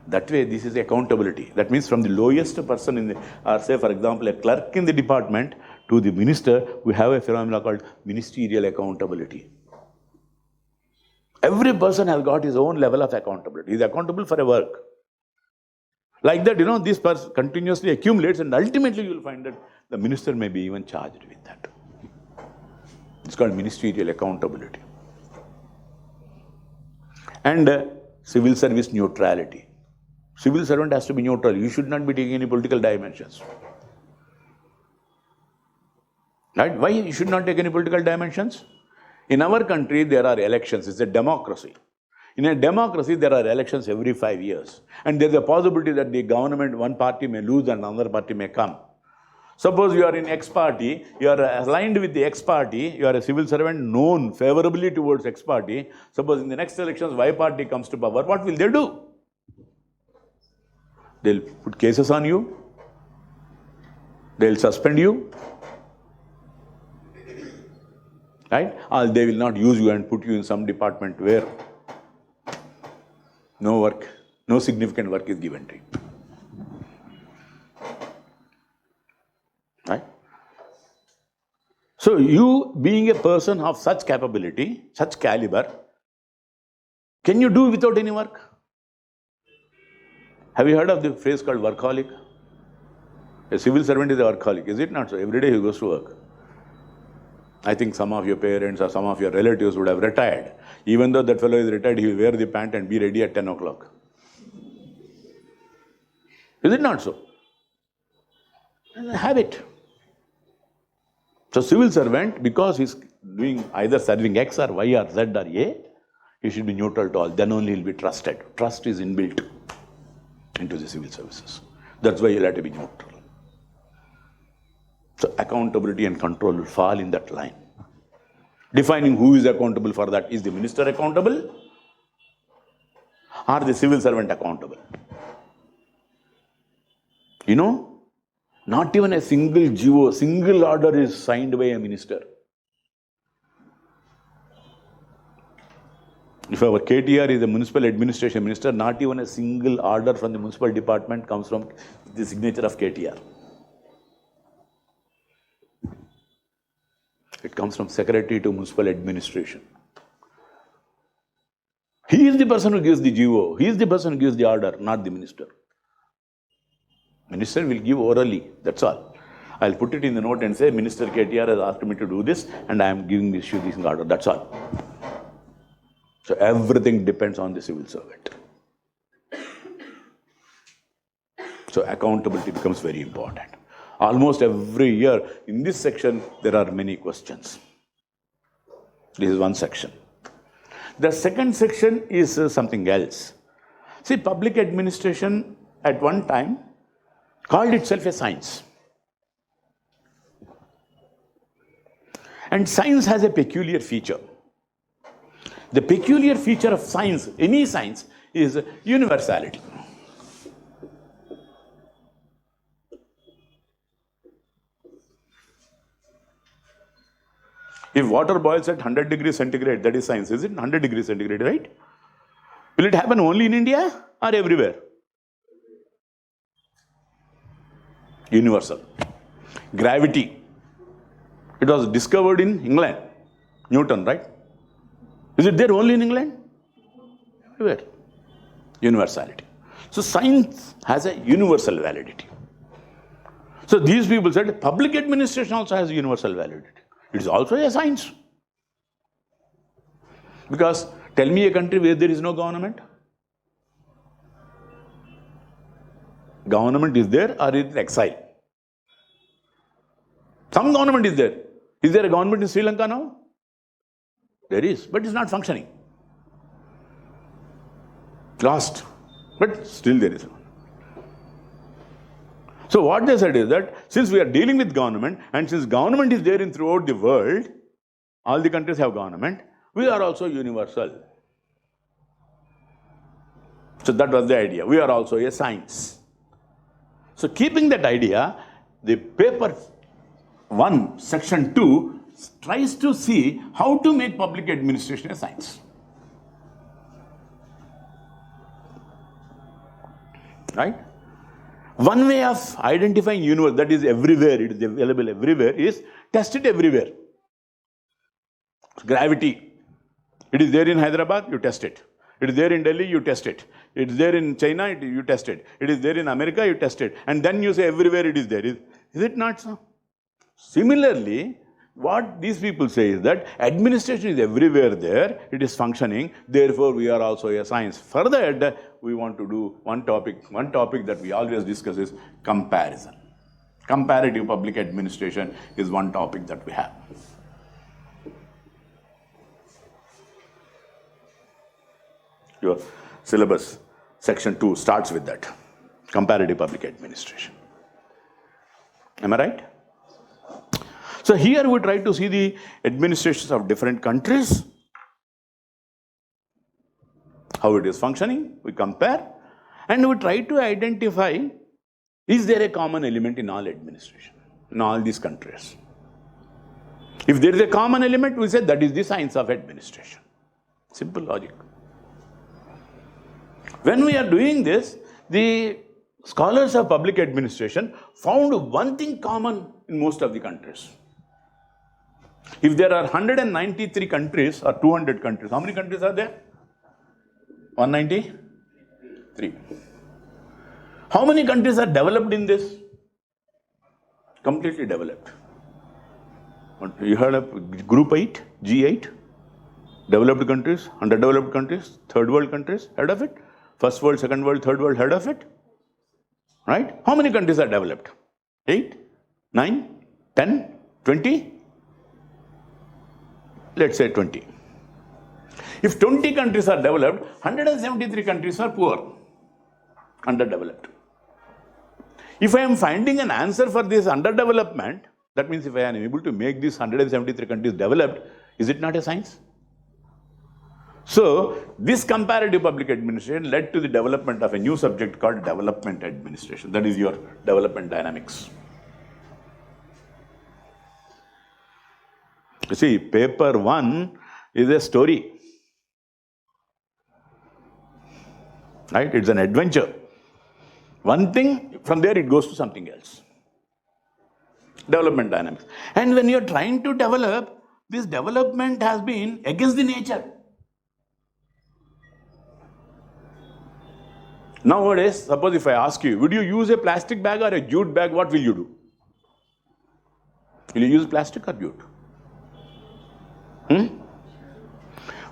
That way, this is accountability. That means from the lowest person in the, or say for example, a clerk in the department to the minister, we have a phenomenon called ministerial accountability. Every person has got his own level of accountability. He is accountable for a work. Like that, this person continuously accumulates and ultimately you will find that the minister may be even charged with that. It's called ministerial accountability. And civil service neutrality. Civil servant has to be neutral. You should not be taking any political dimensions. Right? Why you should not take any political dimensions? In our country, there are elections. It's a democracy. In a democracy, there are elections every 5 years. And there's a possibility that the government, one party may lose and another party may come. Suppose you are in X party, you are aligned with the X party, you are a civil servant known favorably towards X party. Suppose in the next elections, Y party comes to power, what will they do? They'll put cases on you. They'll suspend you. Right? Or they will not use you and put you in some department where no work, no significant work is given to you. Right? So you being a person of such capability, such caliber, can you do without any work? Have you heard of the phrase called workaholic? A civil servant is a workaholic, is it not so? Every day he goes to work. I think some of your parents or some of your relatives would have retired. Even though that fellow is retired, he will wear the pant and be ready at 10 o'clock. Is it not so? It's a habit. So civil servant, because he's doing either serving X or Y or Z or A, he should be neutral to all. Then only he'll be trusted. Trust is inbuilt into the civil services. That's why you'll have to be neutral. So accountability and control will fall in that line. Defining who is accountable for that. Is the minister accountable? Or the civil servant accountable? You know, not even a single GO, single order is signed by a minister. If our KTR is a municipal administration minister, not even a single order from the municipal department comes from the signature of KTR. It comes from secretary to municipal administration. He is the person who gives the GO. He is the person who gives the order, not the minister. Minister will give orally, that's all. I'll put it in the note and say, Minister KTR has asked me to do this and I am giving this order, that's all. So everything depends on the civil servant. So accountability becomes very important. Almost every year in this section, there are many questions. This is one section. The second section is something else. See, public administration at one time called itself a science. And science has a peculiar feature. The peculiar feature of science, any science, is universality. If water boils at 100 degrees centigrade, that is science, is it? 100 degrees centigrade, right? Will it happen only in India or everywhere? Universal. Gravity. It was discovered in England. Newton, right? Is it there only in England? Everywhere. Universality. So science has a universal validity. So these people said public administration also has a universal validity. It is also a science. Because tell me a country where there is no government. Government is there or is it exile? Some government is there. Is there a government in Sri Lanka now? There is, but it's not functioning. Lost, but still there is. So what they said is that since we are dealing with government and since government is there in throughout the world, all the countries have government, we are also universal. So that was the idea. We are also a science. So keeping that idea, the paper 1, section 2 tries to see how to make public administration a science. Right? One way of identifying universe that is everywhere, it is available everywhere, is test it everywhere. Gravity. It is there in Hyderabad, you test it. It is there in Delhi, you test it. It is there in China, you test it. It is there in America, you test it. And then you say everywhere it is there. Is it not so? Similarly, what these people say is that administration is everywhere there, it is functioning, therefore we are also a science. Further, we want to do one topic that we always discuss is comparison. Comparative public administration is one topic that we have. Your syllabus, section 2 starts with that, comparative public administration. Am I right? So here we try to see the administrations of different countries, how it is functioning, we compare, and we try to identify, is there a common element in all administration, in all these countries? If there is a common element, we say that is the science of administration. Simple logic. When we are doing this, the scholars of public administration found one thing common in most of the countries. If there are 193 countries or 200 countries, how many countries are there? 193. How many countries are developed in this? Completely developed. You heard of Group 8, G8? Developed countries, underdeveloped countries, third world countries, heard of it? First world, second world, third world, heard of it? Right? How many countries are developed? 8, 9, 10, 20? Let's say 20. If 20 countries are developed, 173 countries are poor, underdeveloped. If I am finding an answer for this underdevelopment, that means if I am able to make these 173 countries developed, is it not a science? So, this comparative public administration led to the development of a new subject called development administration. That is your development dynamics. You see, paper 1 is a story. Right? It's an adventure. One thing, from there it goes to something else. Development dynamics. And when you're trying to develop, this development has been against the nature. Nowadays, suppose if I ask you, would you use a plastic bag or a jute bag, what will you do? Will you use plastic or jute?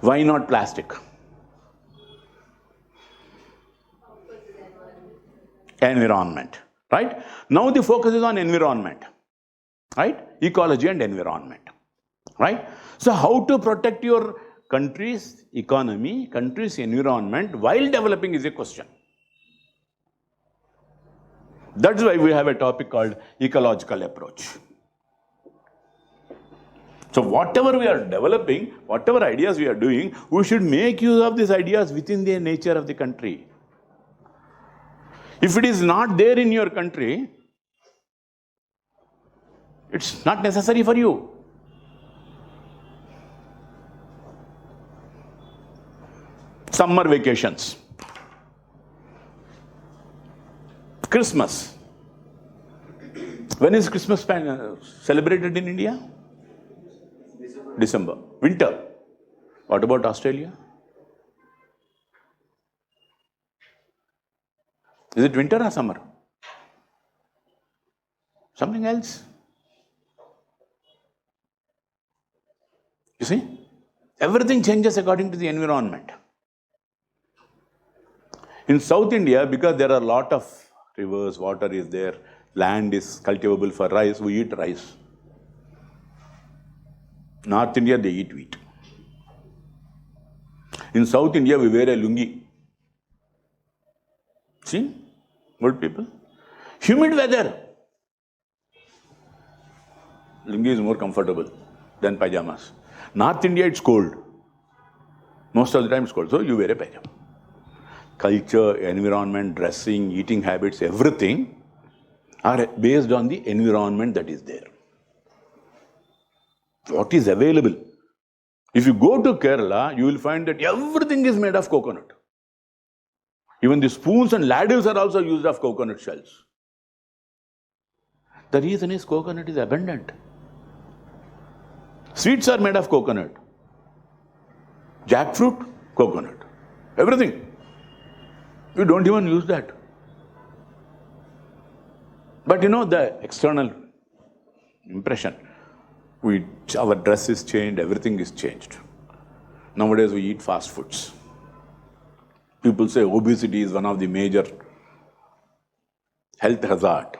Why not plastic? Environment, right? Now the focus is on environment, right? Ecology and environment, right? So how to protect your country's economy, country's environment while developing is a question. That's why we have a topic called ecological approach. So whatever we are developing, whatever ideas we are doing, we should make use of these ideas within the nature of the country. If it is not there in your country, it's not necessary for you. Summer vacations. Christmas. When is Christmas celebrated in India? December. Winter. What about Australia? Is it winter or summer? Something else? You see? Everything changes according to the environment. In South India, because there are a lot of rivers, water is there, land is cultivable for rice, we eat rice. North India, they eat wheat. In South India, we wear a lungi. See? Good people. Humid weather. Lungi is more comfortable than pajamas. North India, it's cold. Most of the time it's cold, so you wear a pajama. Culture, environment, dressing, eating habits, everything are based on the environment that is there. What is available? If you go to Kerala, you will find that everything is made of coconut. Even the spoons and ladles are also used of coconut shells. The reason is coconut is abundant. Sweets are made of coconut. Jackfruit, coconut. Everything. You don't even use that. But you know the external impression. Our dress is changed, everything is changed. Nowadays we eat fast foods. People say obesity is one of the major health hazard.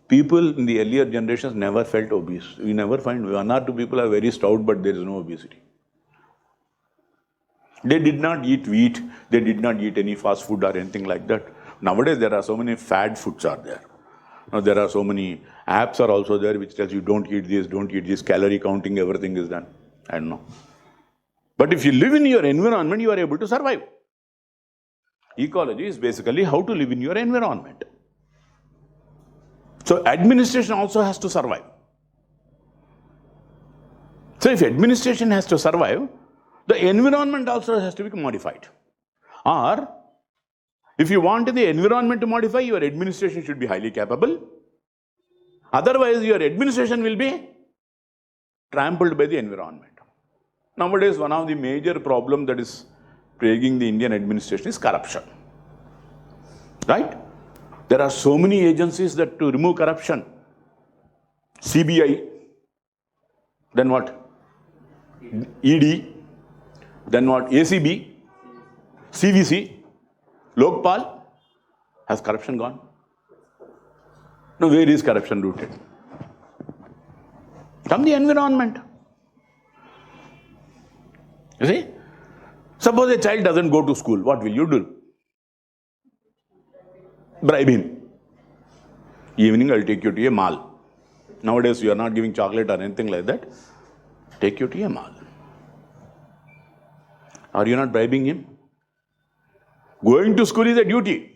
People in the earlier generations never felt obese. We never find one or two people are very stout, but there is no obesity. They did not eat wheat, they did not eat any fast food or anything like that. Nowadays there are so many fad foods are there. Now there are so many apps are also there which tells you don't eat this, calorie counting, everything is done. I don't know. But if you live in your environment, you are able to survive. Ecology is basically how to live in your environment. So administration also has to survive. So if administration has to survive, the environment also has to be modified. Or, if you want the environment to modify, your administration should be highly capable. Otherwise, your administration will be trampled by the environment. Nowadays, one of the major problems that is plaguing the Indian administration is corruption. Right? There are so many agencies that to remove corruption. CBI, then what? ED, then what? ACB, CVC, Lokpal. Has corruption gone? No, where is corruption rooted? From the environment. You see? Suppose a child doesn't go to school, what will you do? Bribe him. Evening, I'll take you to a mall. Nowadays, you are not giving chocolate or anything like that. Take you to a mall. Are you not bribing him? Going to school is a duty.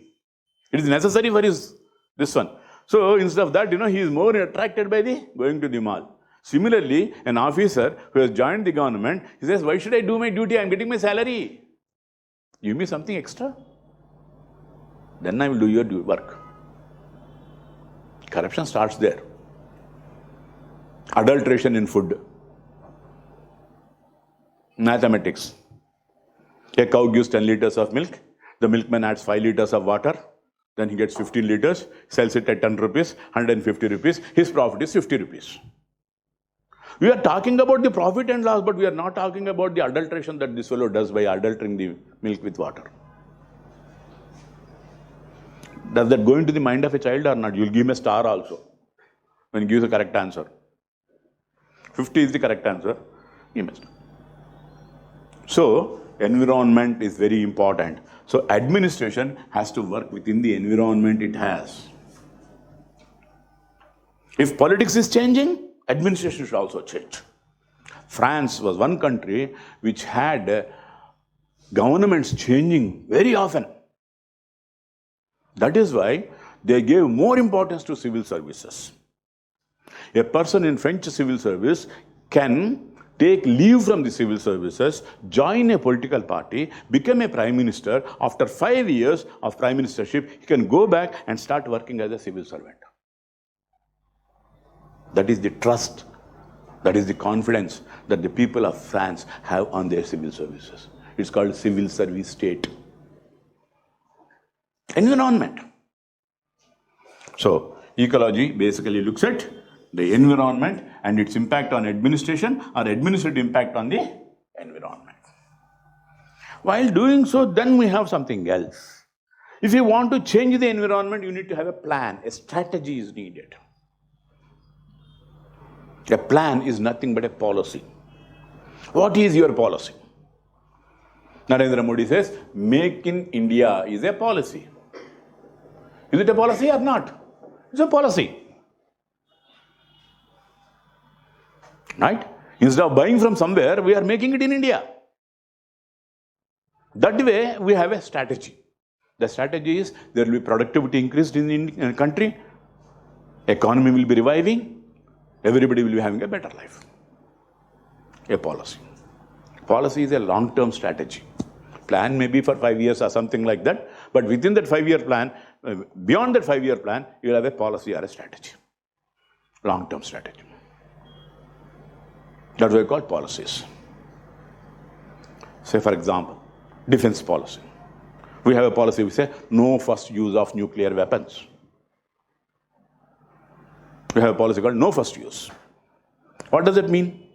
It is necessary for this one. So instead of that, he is more attracted by the going to the mall. Similarly, an officer who has joined the government, he says, why should I do my duty? I am getting my salary. Give me something extra. Then I will do your work. Corruption starts there. Adulteration in food. Mathematics. A cow gives 10 liters of milk. The milkman adds 5 liters of water. Then he gets 15 liters, sells it at 10 rupees, 150 rupees. His profit is 50 rupees. We are talking about the profit and loss, but we are not talking about the adulteration that this fellow does by adulterating the milk with water. Does that go into the mind of a child or not? You will give him a star also when he gives the correct answer. 50 is the correct answer. Give him a star. So, environment is very important. So, administration has to work within the environment it has. If politics is changing, administration should also change. France was one country which had governments changing very often. That is why they gave more importance to civil services. A person in French civil service can take leave from the civil services, join a political party, become a prime minister. After 5 years of prime ministership, he can go back and start working as a civil servant. That is the trust, that is the confidence that the people of France have on their civil services. It's called civil service state. Environment. So, ecology basically looks at the environment and its impact on administration or administrative impact on the environment. While doing so, then we have something else. If you want to change the environment, you need to have a plan. A strategy is needed. A plan is nothing but a policy. What is your policy? Narendra Modi says, Make in India is a policy. Is it a policy or not? It's a policy. Right? Instead of buying from somewhere, we are making it in India. That way, we have a strategy. The strategy is there will be productivity increased in the country, economy will be reviving, everybody will be having a better life. A policy. Policy is a long-term strategy. Plan may be for 5 years or something like that, but within that 5-year plan, beyond that 5-year plan, you will have a policy or a strategy. Long-term strategy. That's what we call policies. Say, for example, defense policy. We have a policy, we say, no first use of nuclear weapons. We have a policy called no first use. What does it mean?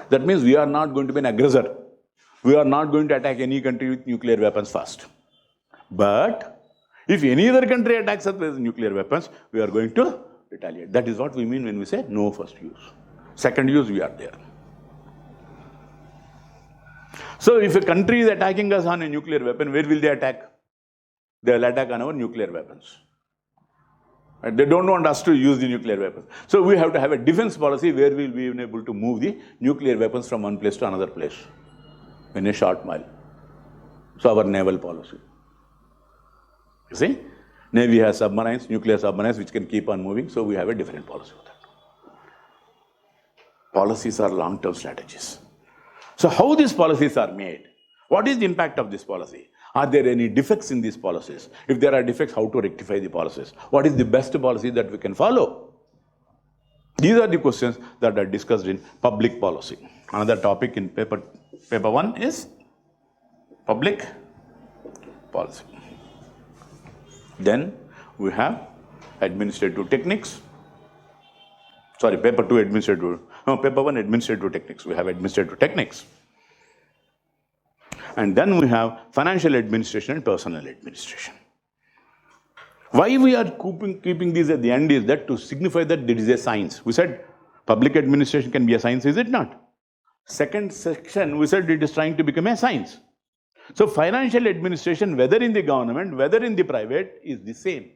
That means we are not going to be an aggressor. We are not going to attack any country with nuclear weapons first. But if any other country attacks us with nuclear weapons, we are going to retaliate. That is what we mean when we say no first use. Second use, we are there. So if a country is attacking us on a nuclear weapon, where will they attack? They will attack on our nuclear weapons. They don't want us to use the nuclear weapons. So we have to have a defense policy where we will be able to move the nuclear weapons from one place to another place in a short mile. So our naval policy. You see? Navy has submarines, nuclear submarines, which can keep on moving. So we have a different policy for that. Policies are long-term strategies. So how these policies are made? What is the impact of this policy? Are there any defects in these policies? If there are defects, how to rectify the policies? What is the best policy that we can follow? These are the questions that are discussed in public policy. Another topic in paper 1 is public policy. Then we have administrative techniques. Sorry, paper 2 administrative, no, paper 1 administrative techniques. We have administrative techniques. And then we have financial administration and personal administration. Why we are keeping these at the end is that to signify that there is a science. We said public administration can be a science, is it not? Second section, we said it is trying to become a science. So financial administration, whether in the government, whether in the private, is the same.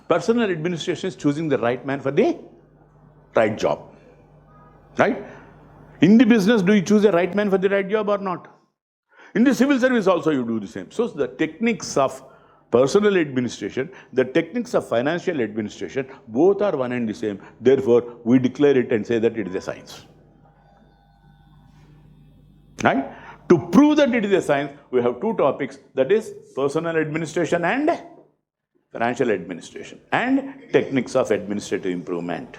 Personal administration is choosing the right man for the right job. Right? In the business, do you choose a right man for the right job or not? In the civil service also you do the same. So the techniques of personal administration, the techniques of financial administration, both are one and the same. Therefore, we declare it and say that it is a science. Right? To prove that it is a science, we have two topics, that is personal administration and financial administration, and techniques of administrative improvement.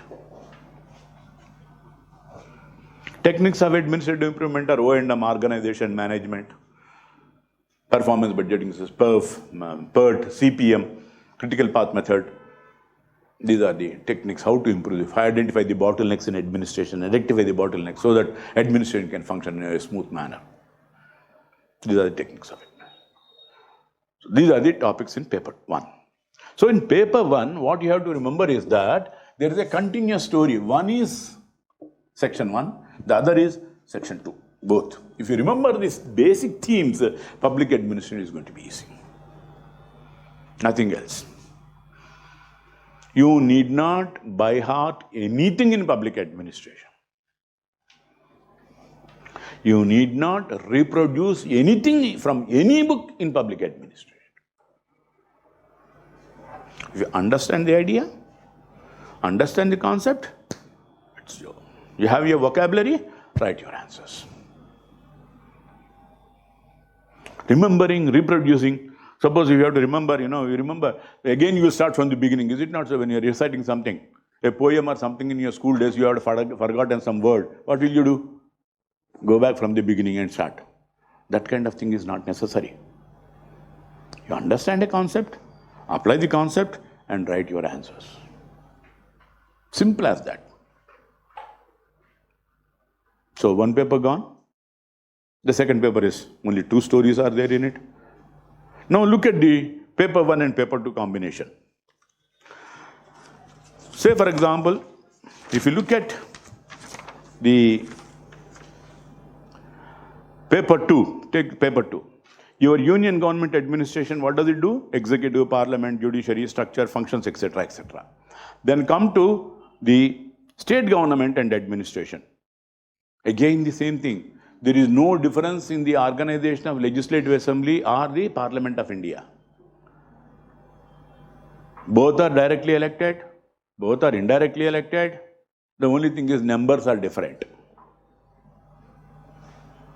Techniques of administrative improvement are O&M, organization management, performance budgeting, PERF, PERT, CPM, critical path method. These are the techniques how to improve, identify the bottlenecks in administration and rectify the bottlenecks so that administration can function in a smooth manner. These are the techniques of it. So these are the topics in paper 1. So in paper 1, what you have to remember is that there is a continuous story. One is section 1, the other is section 2, both. If you remember these basic themes, public administration is going to be easy. Nothing else. You need not by heart anything in public administration. You need not reproduce anything from any book in public administration. If you understand the idea, understand the concept, it's your. You have your vocabulary, write your answers. Remembering, reproducing. Suppose if you have to remember, you remember, again you will start from the beginning. Is it not so when you are reciting something, a poem or something in your school days, you have forgotten some word. What will you do? Go back from the beginning and start. That kind of thing is not necessary. You understand a concept, apply the concept and write your answers. Simple as that. So one paper gone. The second paper is only 2 stories are there in it. Now look at the paper 1 and paper 2 combination. Say for example, if you look at the paper 2, take paper 2. Your union government administration, what does it do? Executive, parliament, judiciary, structure, functions, etc., etc. Then come to the state government and administration. Again the same thing. There is no difference in the organization of Legislative Assembly or the Parliament of India. Both are directly elected, both are indirectly elected. The only thing is numbers are different.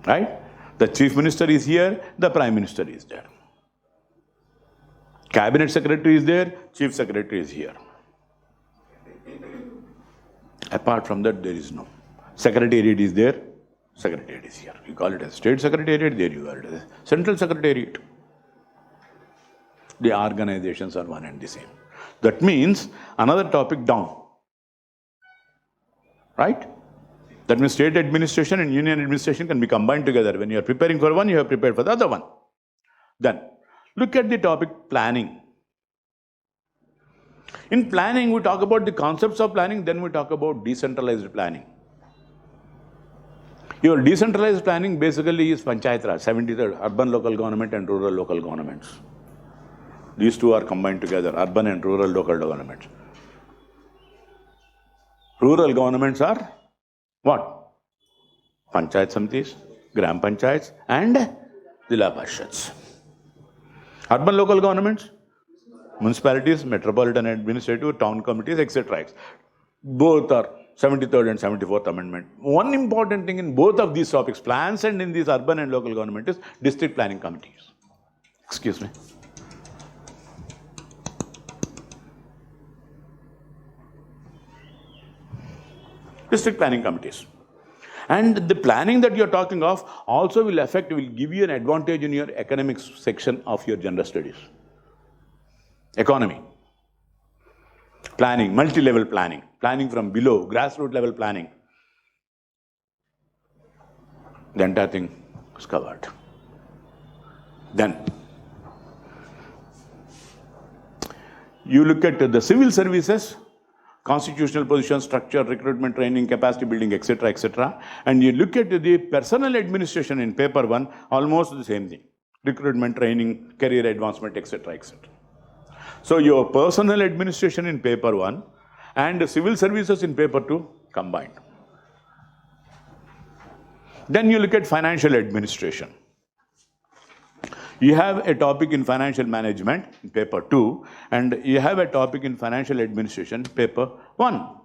Right? The Chief Minister is here, the Prime Minister is there. Cabinet Secretary is there, Chief Secretary is here. Apart from that, there is no. Secretariat is there, Secretariat is here. You call it as State Secretariat, there you call it as Central Secretariat. The organizations are one and the same. That means another topic down. Right? That means state administration and union administration can be combined together. When you are preparing for one, you have prepared for the other one. Then, look at the topic planning. In planning, we talk about the concepts of planning, then we talk about decentralized planning. Your decentralized planning basically is Panchayat Raj, 73rd, urban local government and rural local governments. These two are combined together, urban and rural local governments. Rural governments are what? Panchayat Samitis, Gram Panchayats and Zilla Parshads. Urban local governments, municipalities, metropolitan administrative, town committees, etc. Both are 73rd and 74th Amendment. One important thing in both of these topics, plans and in these urban and local government, is district planning committees. Excuse me. District planning committees. And the planning that you are talking of also will give you an advantage in your academics section of your general studies. Economy. Planning, multi-level planning. Planning from below, grassroots level planning. The entire thing is covered. Then, you look at the civil services, constitutional position, structure, recruitment, training, capacity building, etc., etc. And you look at the personal administration in paper 1, almost the same thing. Recruitment, training, career advancement, etc., etc. So your personal administration in paper 1 and civil services in paper 2 combined. Then you look at financial administration. You have a topic in financial management in paper 2 and you have a topic in financial administration paper 1.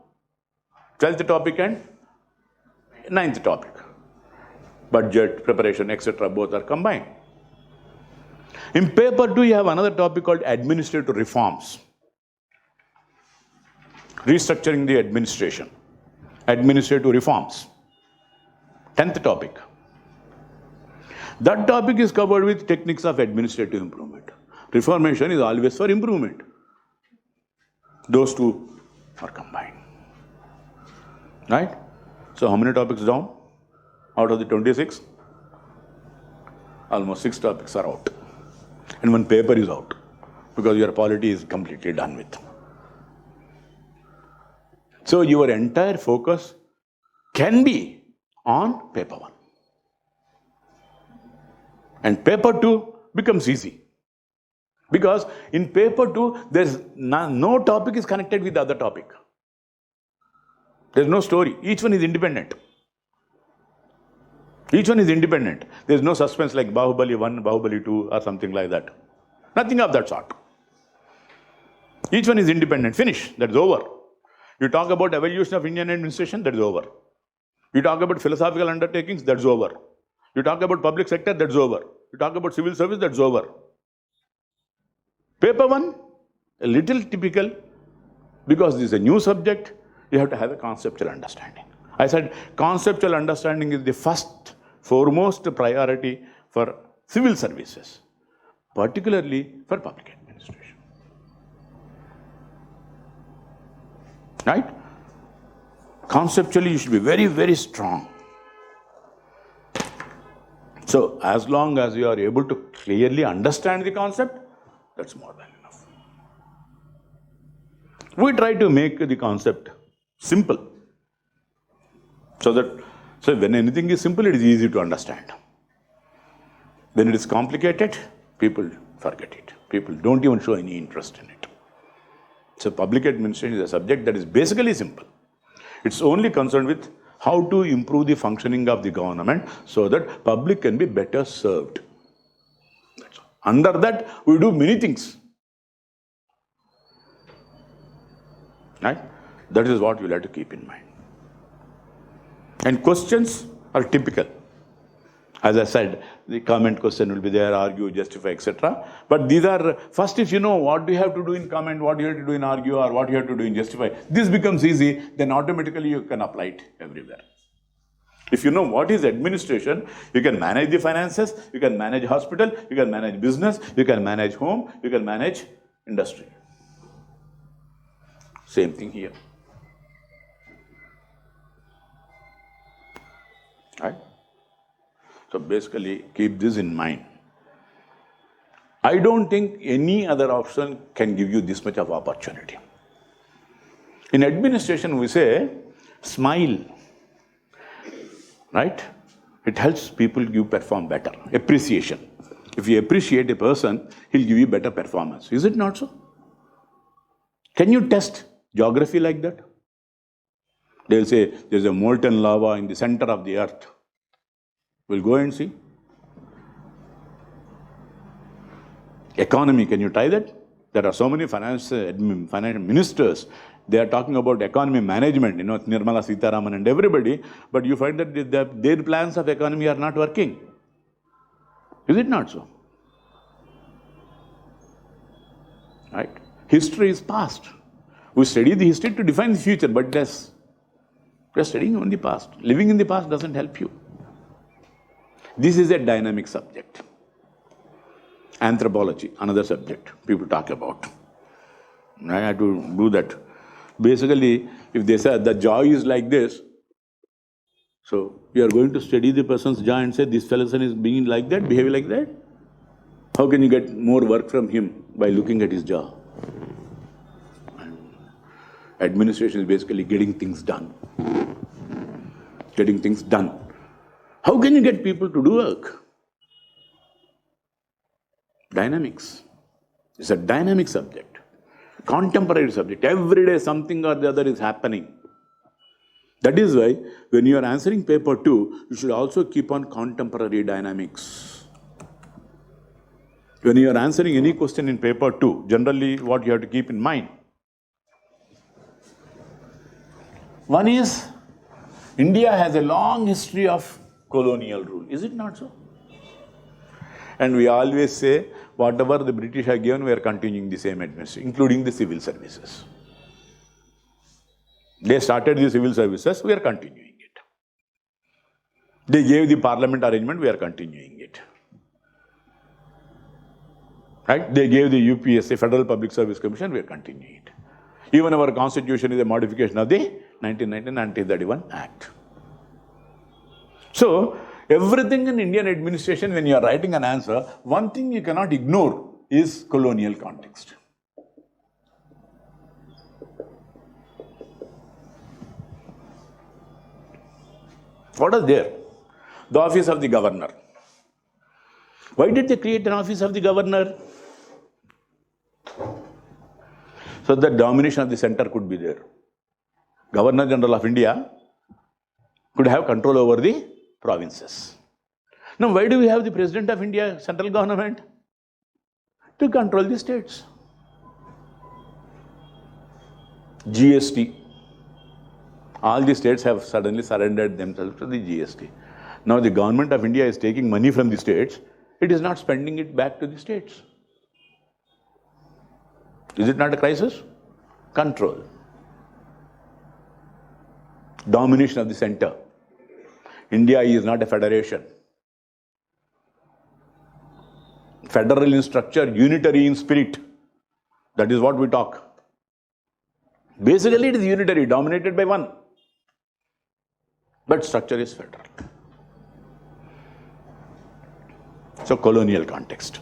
12th topic and 9th topic. Budget, preparation, etc. both are combined. In paper 2 you have another topic called administrative reforms. Restructuring the administration. Administrative reforms. 10th topic. That topic is covered with techniques of administrative improvement. Reformation is always for improvement. Those two are combined. Right? So how many topics down? Out of the 26? Almost 6 topics are out. And one paper is out. Because your polity is completely done with. So your entire focus can be on paper 1. And paper 2 becomes easy. Because in paper 2, there's no topic is connected with the other topic. There's no story. Each one is independent. Each one is independent. There's no suspense like Bahubali 1, Bahubali 2 or something like that. Nothing of that sort. Each one is independent. Finish. That's over. You talk about evolution of Indian administration, that's over. You talk about philosophical undertakings, that's over. You talk about public sector, that's over. You talk about civil service, that's over. Paper 1, a little typical, because this is a new subject, you have to have a conceptual understanding. I said conceptual understanding is the first, foremost priority for civil services, particularly for public administration. Right? Conceptually, you should be very, very strong. So, as long as you are able to clearly understand the concept, that's more than enough. We try to make the concept simple. So when anything is simple, it is easy to understand. When it is complicated, people forget it. People don't even show any interest in it. So public administration is a subject that is basically simple. It's only concerned with how to improve the functioning of the government so that public can be better served. That's all. Under that, we do many things. Right? That is what you'll have to keep in mind. And questions are typical. As I said, the comment question will be there, argue, justify, etc. But these are, first if you know what do you have to do in comment, what you have to do in argue, or what you have to do in justify, this becomes easy, then automatically you can apply it everywhere. If you know what is administration, you can manage the finances, you can manage hospital, you can manage business, you can manage home, you can manage industry. Same thing here. Right? So basically, keep this in mind. I don't think any other option can give you this much of opportunity. In administration, we say, smile. Right? It helps people you perform better. Appreciation. If you appreciate a person, he'll give you better performance. Is it not so? Can you test geography like that? They'll say, there's a molten lava in the center of the earth. We'll go and see. Economy, can you try that? There are so many financial ministers. They are talking about economy management, Nirmala Sitharaman and everybody, but you find that their plans of economy are not working. Is it not so? Right? History is past. We study the history to define the future, but we're studying only the past. Living in the past doesn't help you. This is a dynamic subject. Anthropology, another subject people talk about. I had to do that. Basically, if they say the jaw is like this, so you are going to study the person's jaw and say this person is being like that, behaving like that. How can you get more work from him by looking at his jaw? Administration is basically getting things done. Getting things done. How can you get people to do work? Dynamics. It's a dynamic subject. Contemporary subject. Every day something or the other is happening. That is why when you are answering paper 2, you should also keep on contemporary dynamics. When you are answering any question in paper 2, generally what you have to keep in mind. One is, India has a long history of colonial rule. Is it not so? And we always say, whatever the British have given, we are continuing the same administration, including the civil services. They started the civil services, we are continuing it. They gave the parliament arrangement, we are continuing it. Right? They gave the UPSC, Federal Public Service Commission, we are continuing it. Even our constitution is a modification of the 1931 Act. So, everything in Indian administration, when you are writing an answer, one thing you cannot ignore is colonial context. What is there? The office of the governor. Why did they create an office of the governor? So that domination of the center could be there. Governor General of India could have control over the provinces. Now, why do we have the President of India, central government? To control the states. GST. All the states have suddenly surrendered themselves to the GST. Now, the government of India is taking money from the states. It is not spending it back to the states. Is it not a crisis? Control. Domination of the center. India is not a federation. Federal in structure, unitary in spirit. That is what we talk. Basically, it is unitary, dominated by one. But structure is federal. So, colonial context.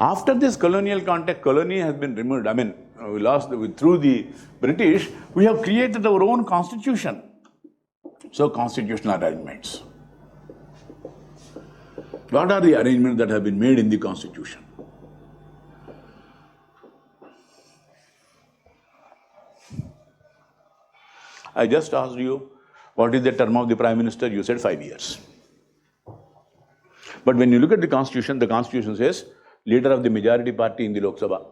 After this colonial context, colony has been removed. I mean, we lost through the British, we have created our own constitution. So, constitutional arrangements. What are the arrangements that have been made in the constitution? I just asked you, what is the term of the Prime Minister? You said 5 years. But when you look at the constitution says, leader of the majority party in the Lok Sabha,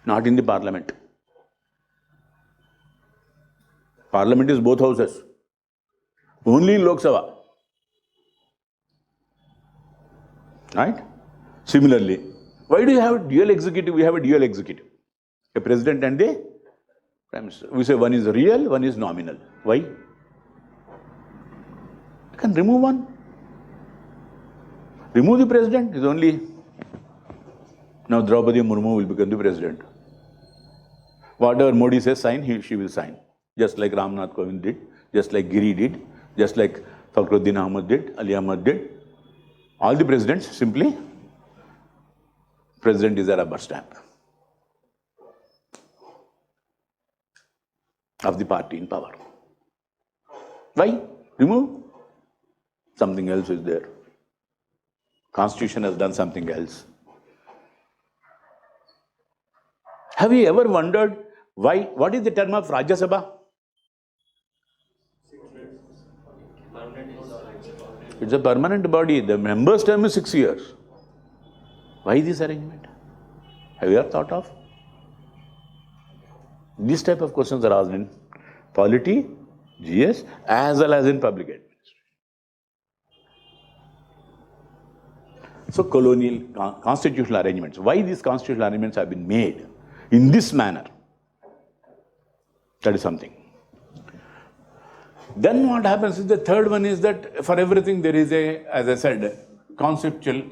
not in the parliament. Parliament is both houses. Only in Lok Sabha. Right? Similarly, why do you have a dual executive? We have a dual executive. A president and a prime minister. We say one is real, one is nominal. Why? You can remove one. Remove the president is only. Now Draupadi Murmu will become the president. Whatever Modi says sign, she will sign. Just like Ramnath Kovind did, just like Giri did, just like Fakhruddin Ahmad did, Ali Ahmad did. All the presidents simply, president is a rubber stamp of the party in power. Why? Remove. Something else is there. Constitution has done something else. Have you ever wondered why? What is the term of Rajya Sabha? It's a permanent body. The members' term is 6 years. Why this arrangement? Have you ever thought of? These type of questions are asked in polity, GS, as well as in public administration. So, colonial constitutional arrangements. Why these constitutional arrangements have been made in this manner? That is something. Then what happens is the third one is that for everything there is a, as I said, conceptual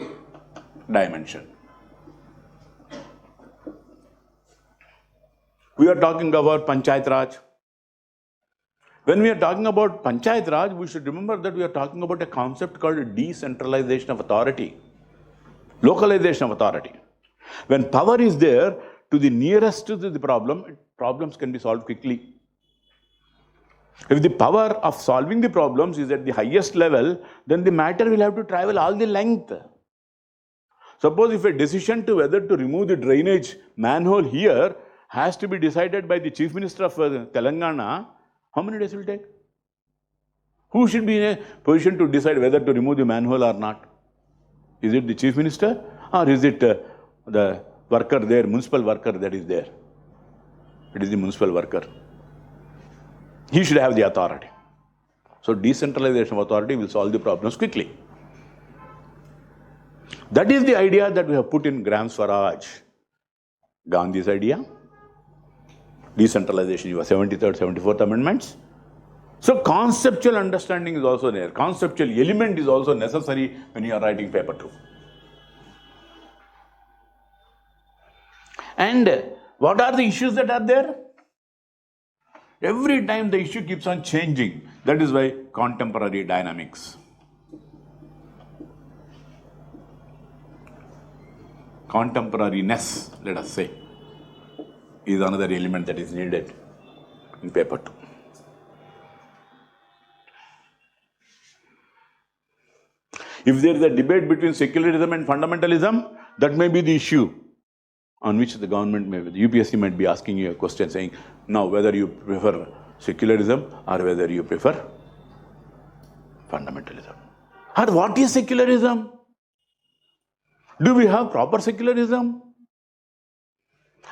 dimension. We are talking about Panchayat Raj. When we are talking about Panchayat Raj, we should remember that we are talking about a concept called decentralization of authority, localization of authority. When power is there to the nearest to the problem, problems can be solved quickly. If the power of solving the problems is at the highest level, then the matter will have to travel all the length. Suppose if a decision to whether to remove the drainage manhole here has to be decided by the Chief Minister of Telangana, how many days will it take? Who should be in a position to decide whether to remove the manhole or not? Is it the Chief Minister or is it the worker there, municipal worker that is there? It is the municipal worker. He should have the authority. So decentralization of authority will solve the problems quickly. That is the idea that we have put in Gram Swaraj. Gandhi's idea. Decentralization, your 73rd, 74th amendments. So conceptual understanding is also there. Conceptual element is also necessary when you are writing paper 2. And what are the issues that are there? Every time the issue keeps on changing. That is why contemporary dynamics. Contemporariness, let us say, is another element that is needed in paper 2. If there is a debate between secularism and fundamentalism, that may be the issue on which the government may, the UPSC might be asking you a question saying, now whether you prefer secularism or whether you prefer fundamentalism. Or what is secularism? Do we have proper secularism?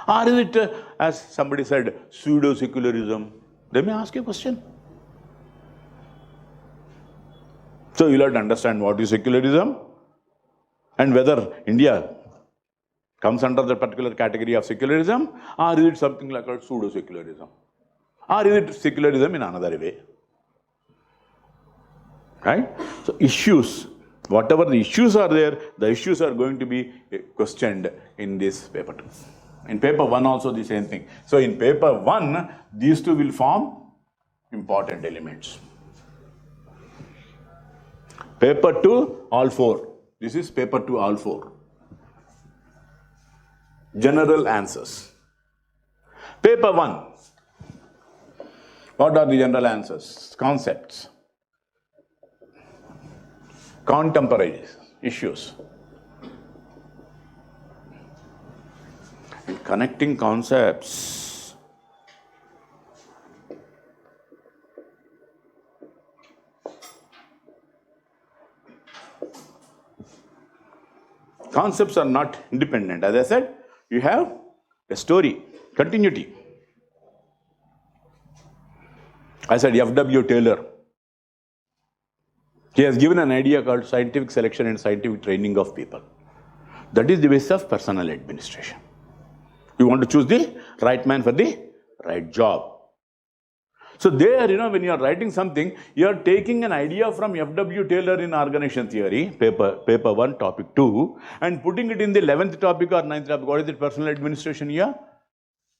Or is it, as somebody said, pseudo-secularism? They may ask you a question. So you'll have to understand what is secularism and whether India comes under the particular category of secularism, or is it something like a pseudo-secularism? Or is it secularism in another way? Right? So issues, whatever the issues are there, the issues are going to be questioned in this paper 2. In paper 1 also the same thing. So in paper 1, these two will form important elements. Paper 2, all 4. This is paper 2, all 4. General answers. Paper 1. What are the general answers? Concepts. Contemporary issues. And connecting concepts. Concepts are not independent. As I said, you have a story, continuity. I said F.W. Taylor. He has given an idea called scientific selection and scientific training of people. That is the basis of personal administration. You want to choose the right man for the right job. So there, when you are writing something, you are taking an idea from F.W. Taylor in organization theory, paper 1, topic 2, and putting it in the 11th topic or 9th topic. What is it, personal administration here?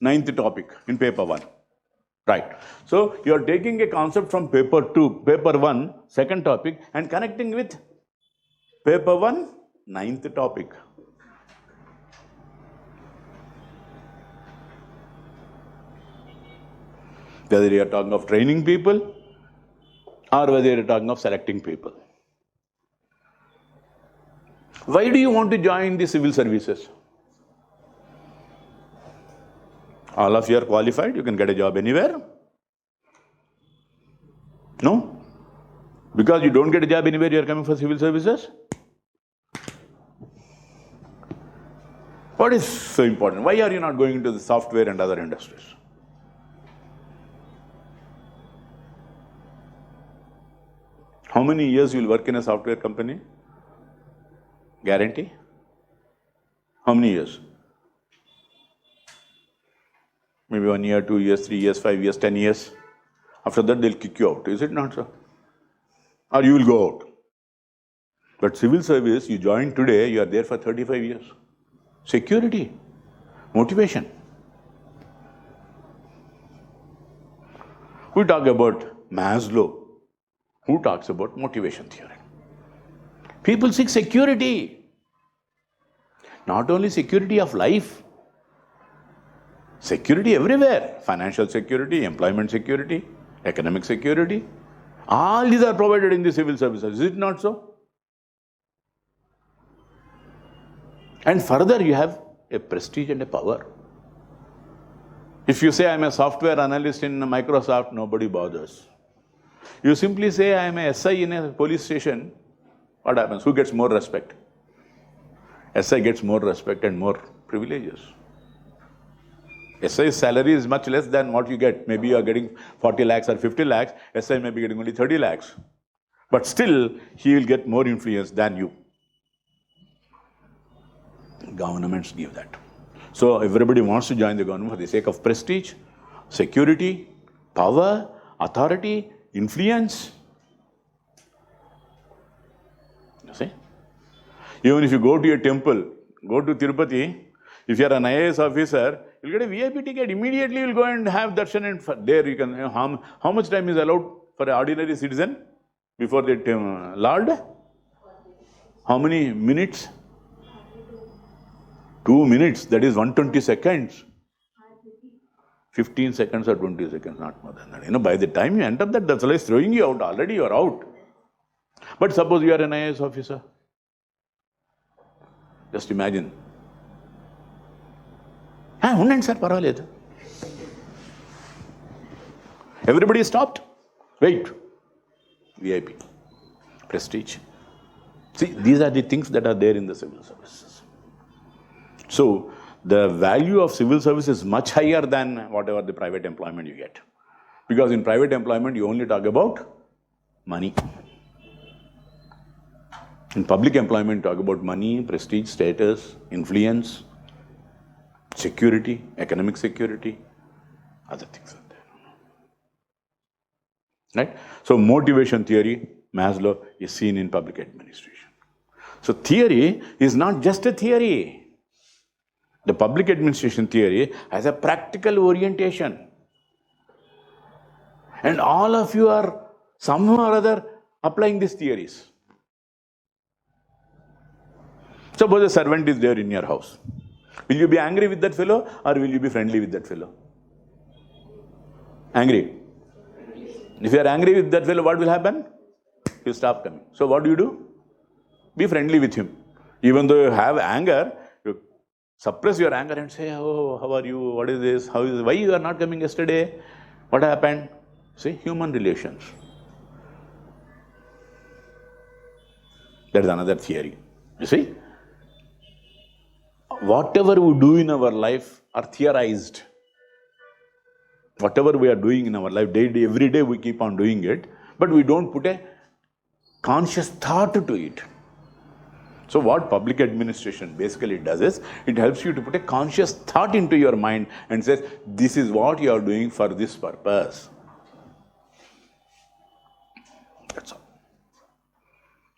9th topic in paper 1. Right. So you are taking a concept from paper 2, paper 1, second topic, and connecting with paper 1, 9th topic. Whether you are talking of training people or whether you are talking of selecting people. Why do you want to join the civil services? All of you are qualified, you can get a job anywhere. No? Because you don't get a job anywhere, you are coming for civil services? What is so important? Why are you not going into the software and other industries? How many years you will work in a software company? Guarantee? How many years? Maybe 1 year, 2 years, 3 years, 5 years, 10 years. After that, they'll kick you out. Is it not so? Or you will go out. But civil service, you join today, you are there for 35 years. Security, motivation. We talk about Maslow, who talks about motivation theory. People seek security. Not only security of life, security everywhere. Financial security, employment security, economic security. All these are provided in the civil services. Is it not so? And further, you have a prestige and a power. If you say, I'm a software analyst in Microsoft, nobody bothers. You simply say, I'm a SI in a police station, what happens? Who gets more respect? SI gets more respect and more privileges. SI's salary is much less than what you get. Maybe you are getting 40 lakhs or 50 lakhs. SI may be getting only 30 lakhs. But still, he will get more influence than you. Governments give that. So everybody wants to join the government for the sake of prestige, security, power, authority, influence. You see? Even if you go to a temple, go to Tirupati, if you are an IAS officer, you'll get a VIP ticket. Immediately you'll go and have darshan, and there you can, how much time is allowed for an ordinary citizen before the Lord? How many minutes? 2 minutes, that is 120 seconds. 15 seconds or 20 seconds, not more than that. By the time you enter that, that's like throwing you out. Already you are out. But suppose you are an IAS officer. Just imagine. Sir, parvaled. Everybody stopped. Wait. VIP. Prestige. See, these are the things that are there in the civil services. So, the value of civil service is much higher than whatever the private employment you get. Because in private employment, you only talk about money. In public employment, talk about money, prestige, status, influence, security, economic security, other things are there. Right? So, motivation theory, Maslow, is seen in public administration. So, theory is not just a theory. The public administration theory has a practical orientation. And all of you are somehow or other applying these theories. Suppose a servant is there in your house. Will you be angry with that fellow or will you be friendly with that fellow? Angry. If you are angry with that fellow, what will happen? You stop coming. So what do? Be friendly with him. Even though you have anger, you suppress your anger and say, oh, how are you? What is this? How is this? Why you are not coming yesterday? What happened? See, human relations. That is another theory. You see? Whatever we do in our life are theorized. Whatever we are doing in our life, day, every day we keep on doing it, but we don't put a conscious thought to it. So what public administration basically does is, it helps you to put a conscious thought into your mind and says, this is what you are doing for this purpose. That's all.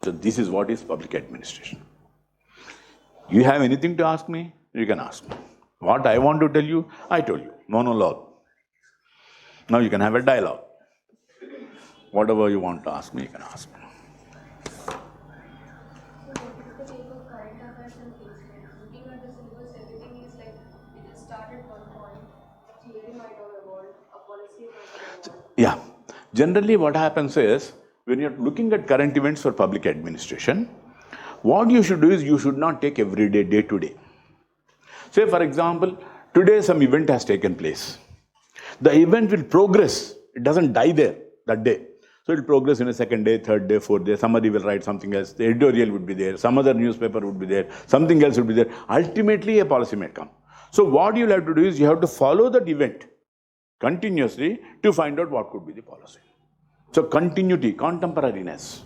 So this is what is public administration. You have anything to ask me? You can ask me. What I want to tell you, I told you. Monologue. Now you can have a dialogue. Whatever you want to ask me, you can ask me. Yeah. Generally what happens is, when you're looking at current events for public administration, what you should do is, you should not take every day, day to day. Say for example, today some event has taken place. The event will progress. It doesn't die there, that day. So it will progress in a second day, third day, fourth day. Somebody will write something else. The editorial would be there. Some other newspaper would be there. Something else would be there. Ultimately, a policy may come. So what you'll have to do is, you have to follow that event continuously to find out what could be the policy. So continuity, contemporariness,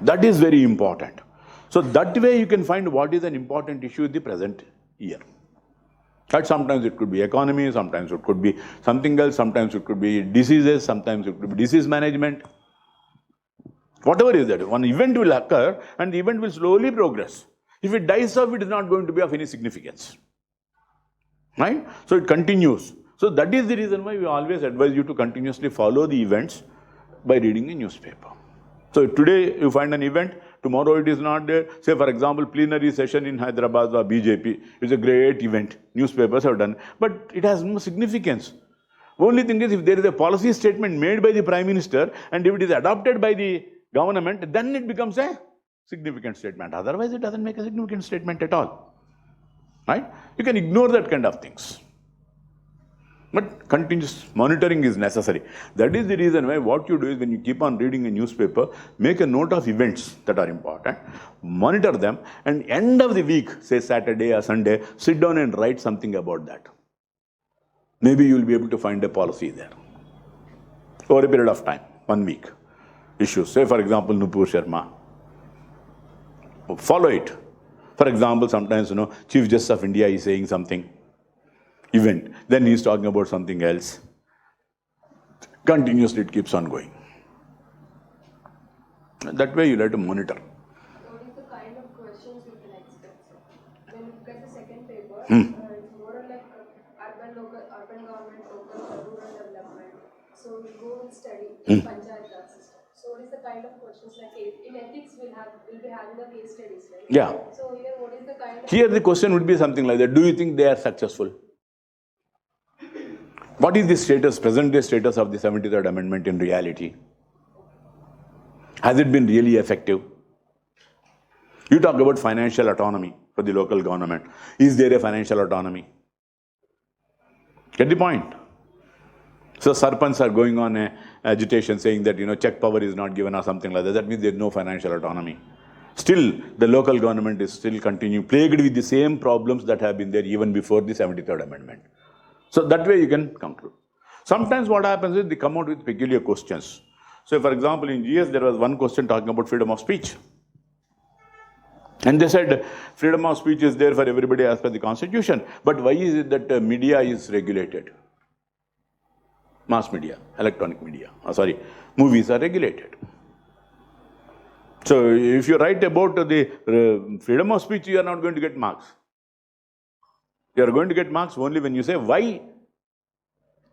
that is very important. So that way you can find what is an important issue in the present year. That sometimes it could be economy, sometimes it could be something else, sometimes it could be diseases, sometimes it could be disease management. Whatever is that, one event will occur and the event will slowly progress. If it dies off, it is not going to be of any significance. Right? So it continues. So that is the reason why we always advise you to continuously follow the events by reading a newspaper. So today you find an event, tomorrow it is not there. Say for example, plenary session in Hyderabad or BJP is a great event. Newspapers have done, but it has no significance. Only thing is, if there is a policy statement made by the Prime Minister and if it is adopted by the government, then it becomes a significant statement. Otherwise, it doesn't make a significant statement at all. Right? You can ignore that kind of things. But continuous monitoring is necessary. That is the reason why what you do is when you keep on reading a newspaper, make a note of events that are important, monitor them, and end of the week, say Saturday or Sunday, sit down and write something about that. Maybe you will be able to find a policy there. Over a period of time, 1 week. Issues. Say for example, Nupur Sharma. Follow it. For example, sometimes, Chief Justice of India is saying something, event. Then he is talking about something else. Continuously it keeps on going. That way you have to monitor. What is the kind of questions we can expect? When you get the second paper, it's more like urban government focus or rural development. So we go and study Panchayat Raj system. So what is the kind of questions like in ethics we'll be having the case studies, right? Yeah. So here what is the kind of... Here the question would be something like that. Do you think they are successful? What is the status, present day status of the 73rd Amendment in reality? Has it been really effective? You talk about financial autonomy for the local government. Is there a financial autonomy? Get the point? So Sarpans are going on a agitation saying that, check power is not given or something like that. That means there is no financial autonomy. Still, the local government is still continuing, plagued with the same problems that have been there even before the 73rd Amendment. So that way you can conclude. Sometimes what happens is they come out with peculiar questions. So for example, in GS there was one question talking about freedom of speech. And they said freedom of speech is there for everybody as per the constitution. But why is it that media is regulated? Mass media, electronic media, movies are regulated. So if you write about the freedom of speech, you are not going to get marks. You are going to get marks only when you say why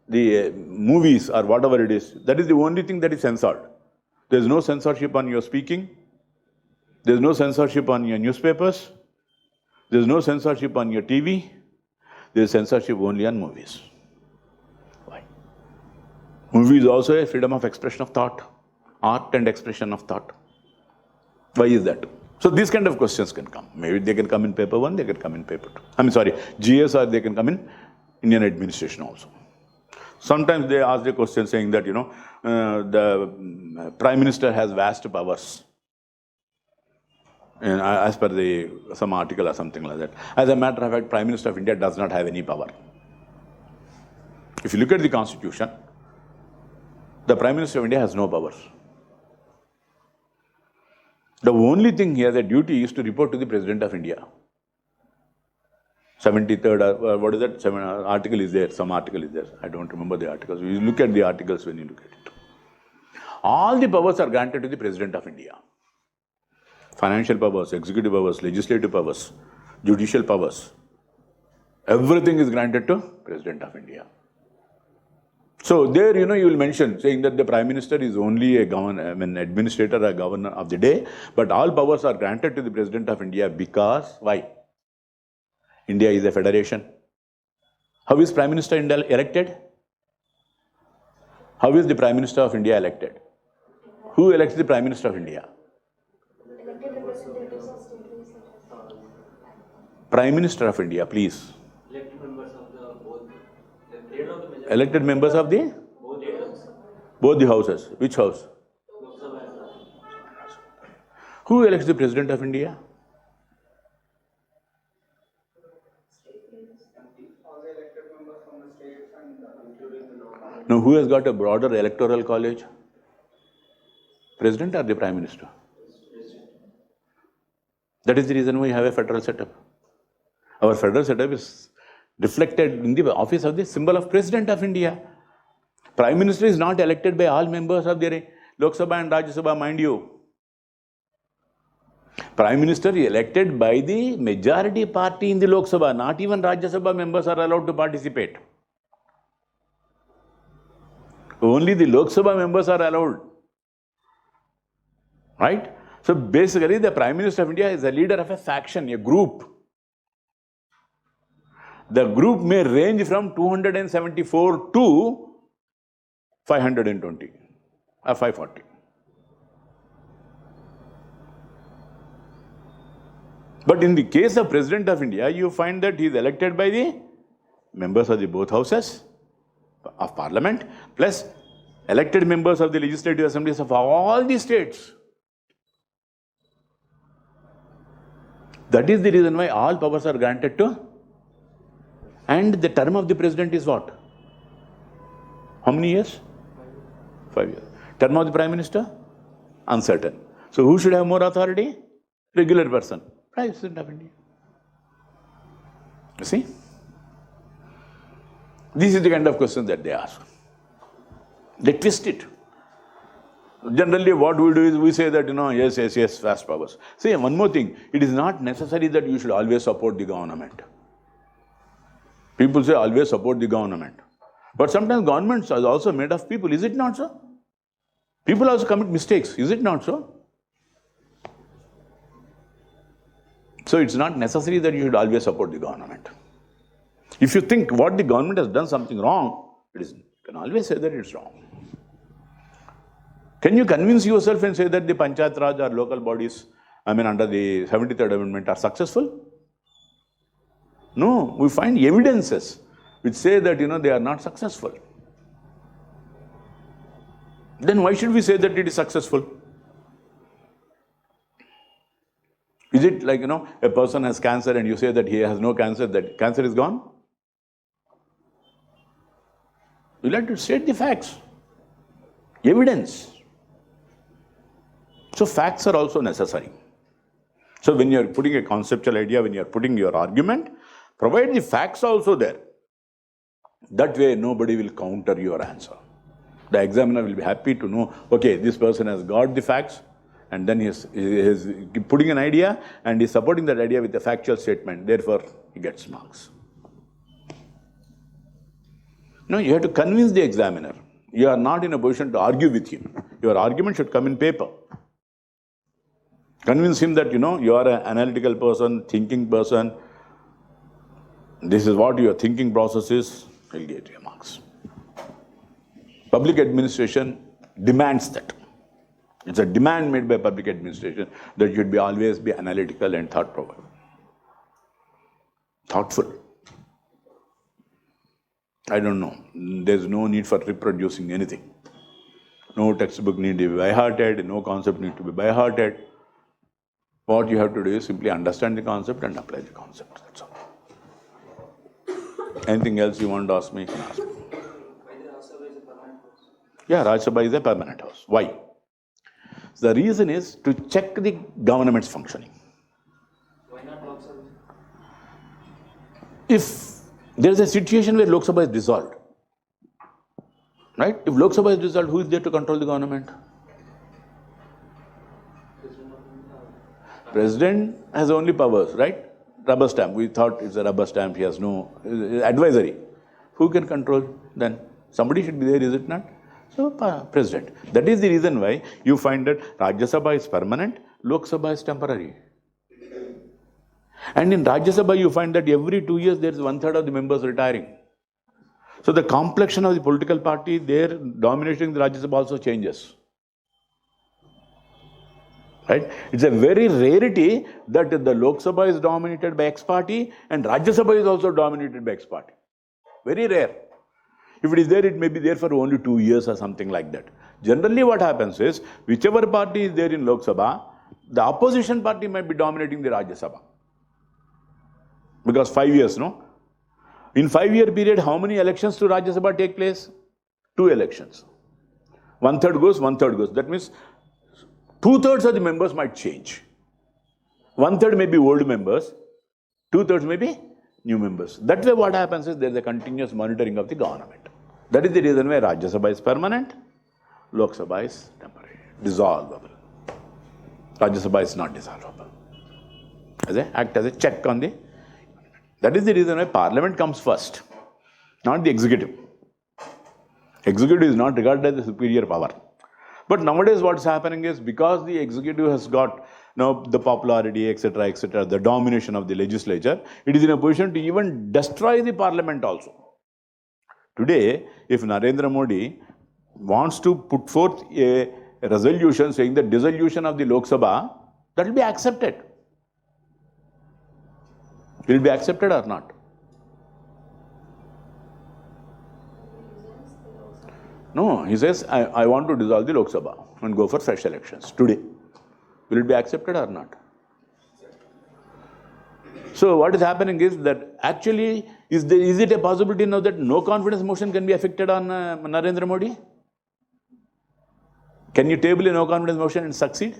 the movies or whatever it is. That is the only thing that is censored. There is no censorship on your speaking. There is no censorship on your newspapers. There is no censorship on your TV. There is censorship only on movies. Why? Movie is also a freedom of expression of thought, art and expression of thought. Why is that? So these kind of questions can come. Maybe they can come in paper 1, they can come in paper 2. GS, or they can come in Indian administration also. Sometimes they ask the question saying that, the Prime Minister has vast powers. And as per some article or something like that. As a matter of fact, Prime Minister of India does not have any power. If you look at the Constitution, the Prime Minister of India has no powers. The only thing he has a duty is to report to the President of India. 73rd, what is that? Article is there, some article is there. I don't remember the articles. You look at the articles when you look at it. All the powers are granted to the President of India. Financial powers, executive powers, legislative powers, judicial powers. Everything is granted to President of India. So there, you will mention, saying that the Prime Minister is only a administrator or governor of the day, but all powers are granted to the President of India because, why? India is a federation. How is Prime Minister elected? How is the Prime Minister of India elected? Who elects the Prime Minister of India? Elected representatives of state legislatures. Prime Minister of India, please. Elected members of the both. Elected members of the? Both the houses. Which house? Who elects the President of India? Now, who has got a broader electoral college? President or the Prime Minister? That is the reason we have a federal setup. Our federal setup is reflected in the office of the symbol of President of India. Prime Minister is not elected by all members of the Lok Sabha and Rajya Sabha, mind you. Prime Minister is elected by the majority party in the Lok Sabha. Not even Rajya Sabha members are allowed to participate. Only the Lok Sabha members are allowed. Right? So basically, the Prime Minister of India is the leader of a faction, a group. The group may range from 274 to 520 or 540. But in the case of President of India, you find that he is elected by the members of the both houses of Parliament, plus elected members of the legislative assemblies of all the states. That is the reason why all powers are granted to. And the term of the president is what? How many years? 5 years. Term of the Prime Minister? Uncertain. So who should have more authority? Regular person. President of India. You see? This is the kind of question that they ask. They twist it. Generally, what we do is we say that, yes, vast powers. See, one more thing. It is not necessary that you should always support the government. People say always support the government. But sometimes governments are also made of people. Is it not so? People also commit mistakes. Is it not so? So it's not necessary that you should always support the government. If you think what the government has done something wrong, you can always say that it's wrong. Can you convince yourself and say that the Panchayat Raj or local bodies, under the 73rd Amendment are successful? No, we find evidences which say that, they are not successful. Then why should we say that it is successful? Is it like, a person has cancer and you say that he has no cancer, that cancer is gone? You'll have to state the facts. Evidence. So facts are also necessary. So when you're putting a conceptual idea, when you're putting your argument, provide the facts also there. That way nobody will counter your answer. The examiner will be happy to know, okay, this person has got the facts, and then he is putting an idea and is supporting that idea with a factual statement. Therefore, he gets marks. No, you have to convince the examiner. You are not in a position to argue with him. Your argument should come in paper. Convince him that, you are an analytical person, thinking person. This is what your thinking process is. He'll get your marks. Public administration demands that. It's a demand made by public administration that you should always be analytical and thought-provoking. Thoughtful. I don't know. There's no need for reproducing anything. No textbook need to be by-hearted, no concept need to be by-hearted. What you have to do is simply understand the concept and apply the concept. That's all. Anything else you want to ask me? You can ask me. Why the Rajya Sabha is a permanent house? Yeah, Rajya Sabha is a permanent house. Why? The reason is to check the government's functioning. Why not Lok Sabha? If there is a situation where Lok Sabha is dissolved, right? If Lok Sabha is dissolved, who is there to control the government? President has only powers, right? Rubber stamp. We thought it's a rubber stamp. He has no advisory. Who can control then? Somebody should be there, is it not? So, President. That is the reason why you find that Rajya Sabha is permanent, Lok Sabha is temporary. And in Rajya Sabha, you find that every 2 years there is 1/3 of the members retiring. So the complexion of the political party there dominating the Rajya Sabha also changes. Right? It's a very rarity that the Lok Sabha is dominated by X party and Rajya Sabha is also dominated by X party. Very rare. If it is there, it may be there for only 2 years or something like that. Generally what happens is, whichever party is there in Lok Sabha, the opposition party might be dominating the Rajya Sabha. Because 5 years, no? In 5-year period, how many elections to Rajya Sabha take place? 2 elections. 1/3 goes, 1/3 goes. That means 2/3 of the members might change. 1/3 may be old members, 2/3 may be new members. That way what happens is there is a continuous monitoring of the government. That is the reason why Rajya Sabha is permanent, Lok Sabha is temporary, dissolvable. Rajya Sabha is not dissolvable. Act as a check on the. That is the reason why Parliament comes first, not the executive. Executive is not regarded as the superior power. But nowadays what's happening is, because the executive has got the popularity, etc., the domination of the legislature, it is in a position to even destroy the parliament also. Today, if Narendra Modi wants to put forth a resolution saying the dissolution of the Lok Sabha, that will be accepted. Will it be accepted or not? No, he says, I want to dissolve the Lok Sabha and go for fresh elections today. Will it be accepted or not? So what is happening is that actually, is it a possibility now that no confidence motion can be affected on Narendra Modi? Can you table a no confidence motion and succeed?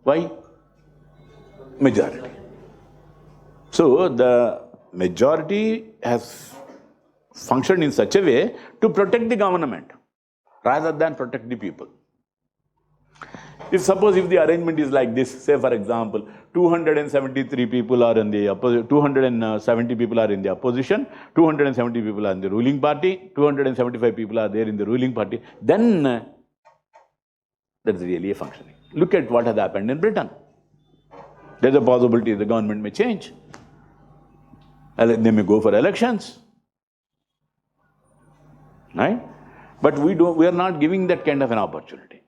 Why? Majority. So the majority has functioned in such a way to protect the government rather than protect the people. If the arrangement is like this, say for example, 273 people are in the opposition, 270 people are in the opposition, 270 people are in the ruling party, 275 people are there in the ruling party, then that's really a functioning. Look at what has happened in Britain. There's a possibility the government may change. They may go for elections. Right? But we are not giving that kind of an opportunity.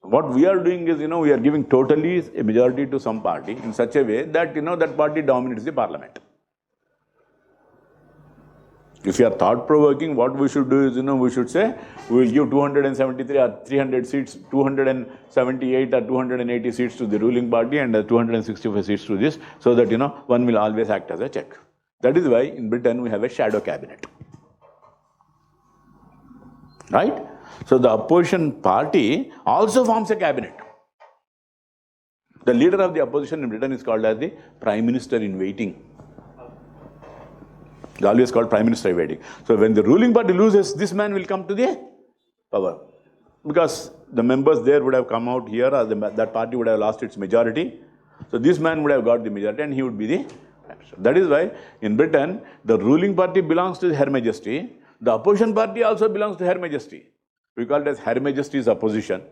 What we are doing is, we are giving totally a majority to some party in such a way that, that party dominates the parliament. If you are thought-provoking, what we should do is, we should say, we will give 273 or 300 seats, 278 or 280 seats to the ruling party and 265 seats to this, so that, one will always act as a check. That is why in Britain we have a shadow cabinet. Right? So the opposition party also forms a cabinet. The leader of the opposition in Britain is called as the Prime Minister in Waiting. It's always called Prime Minister in Waiting. So when the ruling party loses, this man will come to the power. Because the members there would have come out here, or that party would have lost its majority. So this man would have got the majority and he would be the Prime Minister. That is why in Britain, the ruling party belongs to Her Majesty. The opposition party also belongs to Her Majesty. We call it as Her Majesty's opposition,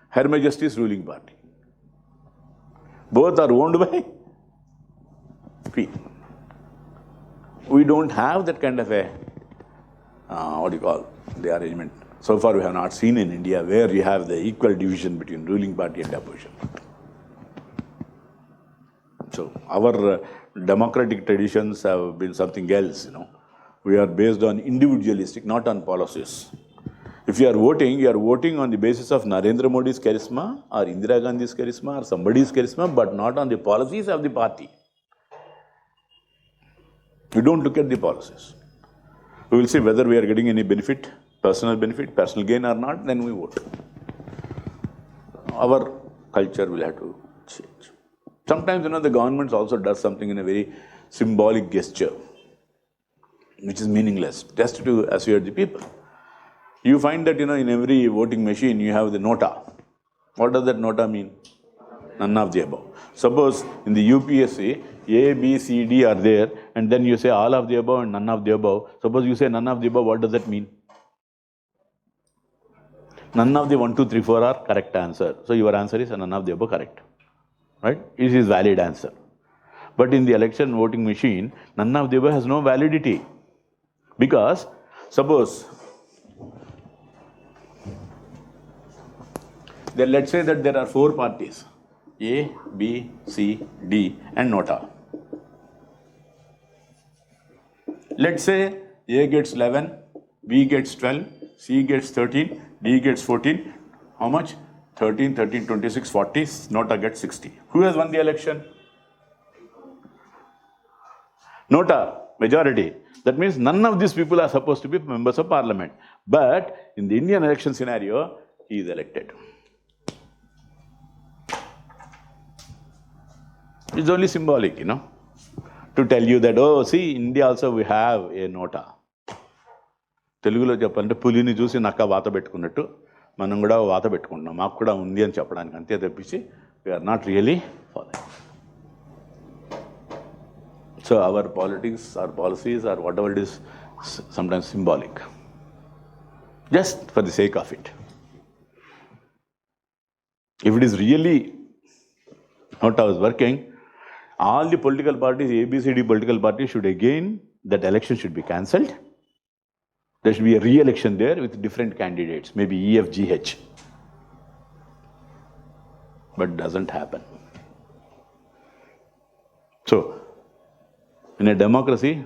Her Majesty's ruling party. Both are owned by Queen. We don't have that kind of a, the arrangement. So far we have not seen in India where you have the equal division between ruling party and opposition. So our democratic traditions have been something else, We are based on individualistic, not on policies. If you are voting on the basis of Narendra Modi's charisma or Indira Gandhi's charisma or somebody's charisma, but not on the policies of the party. We don't look at the policies. We will see whether we are getting any benefit, personal gain or not, then we vote. Our culture will have to change. Sometimes, the government also does something in a very symbolic gesture, which is meaningless, just to assuage the people. You find that, in every voting machine, you have the nota. What does that nota mean? None of the above. Suppose in the UPSC, A, B, C, D are there, and then you say all of the above and none of the above. Suppose you say none of the above, what does that mean? None of the 1, 2, 3, 4 are correct answer. So your answer is none of the above correct. Right? It is valid answer. But in the election voting machine, none of the above has no validity. Because, suppose, let's say that there are 4 parties, A, B, C, D and nota. Let's say A gets 11, B gets 12, C gets 13, D gets 14. How much? 13, 26, 40, nota gets 60. Who has won the election? Nota, majority. That means none of these people are supposed to be members of parliament. But in the Indian election scenario, he is elected. It's only symbolic, to tell you that, oh, see, India also we have a nota. Telugulo cheppalante pulini chusi nakka vaata pettukunnattu manam kuda vaata pettukuntam maaku kuda undi ani cheppadaniki ante teppichi we are not really following. So our politics, our policies, or whatever it is, sometimes symbolic. just for the sake of it. If it is really not how it's working, all the political parties, ABCD political parties should again, that election should be cancelled. There should be a re-election there with different candidates, maybe E, F, G, H. But doesn't happen. So, in a democracy,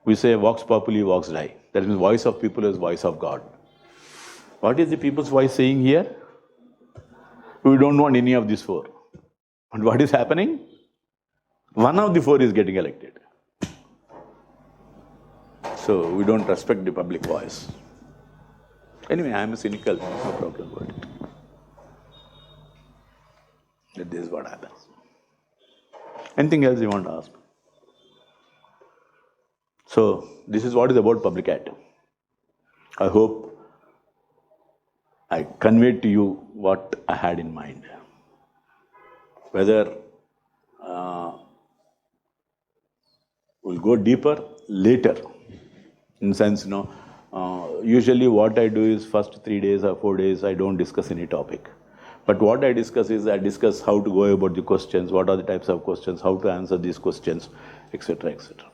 we say vox populi, vox dei. That means voice of people is voice of God. What is the people's voice saying here? We don't want any of these four. And what is happening? One of the four is getting elected. So we don't respect the public voice. Anyway, I am cynical, no problem about it. That this is what happens. Anything else you want to ask? So this is what is about public ad. I hope I conveyed to you what I had in mind. Whether we'll go deeper later. In the sense, usually what I do is first 3 days or 4 days, I don't discuss any topic. But what I discuss is, I discuss how to go about the questions, what are the types of questions, how to answer these questions, etc., etc.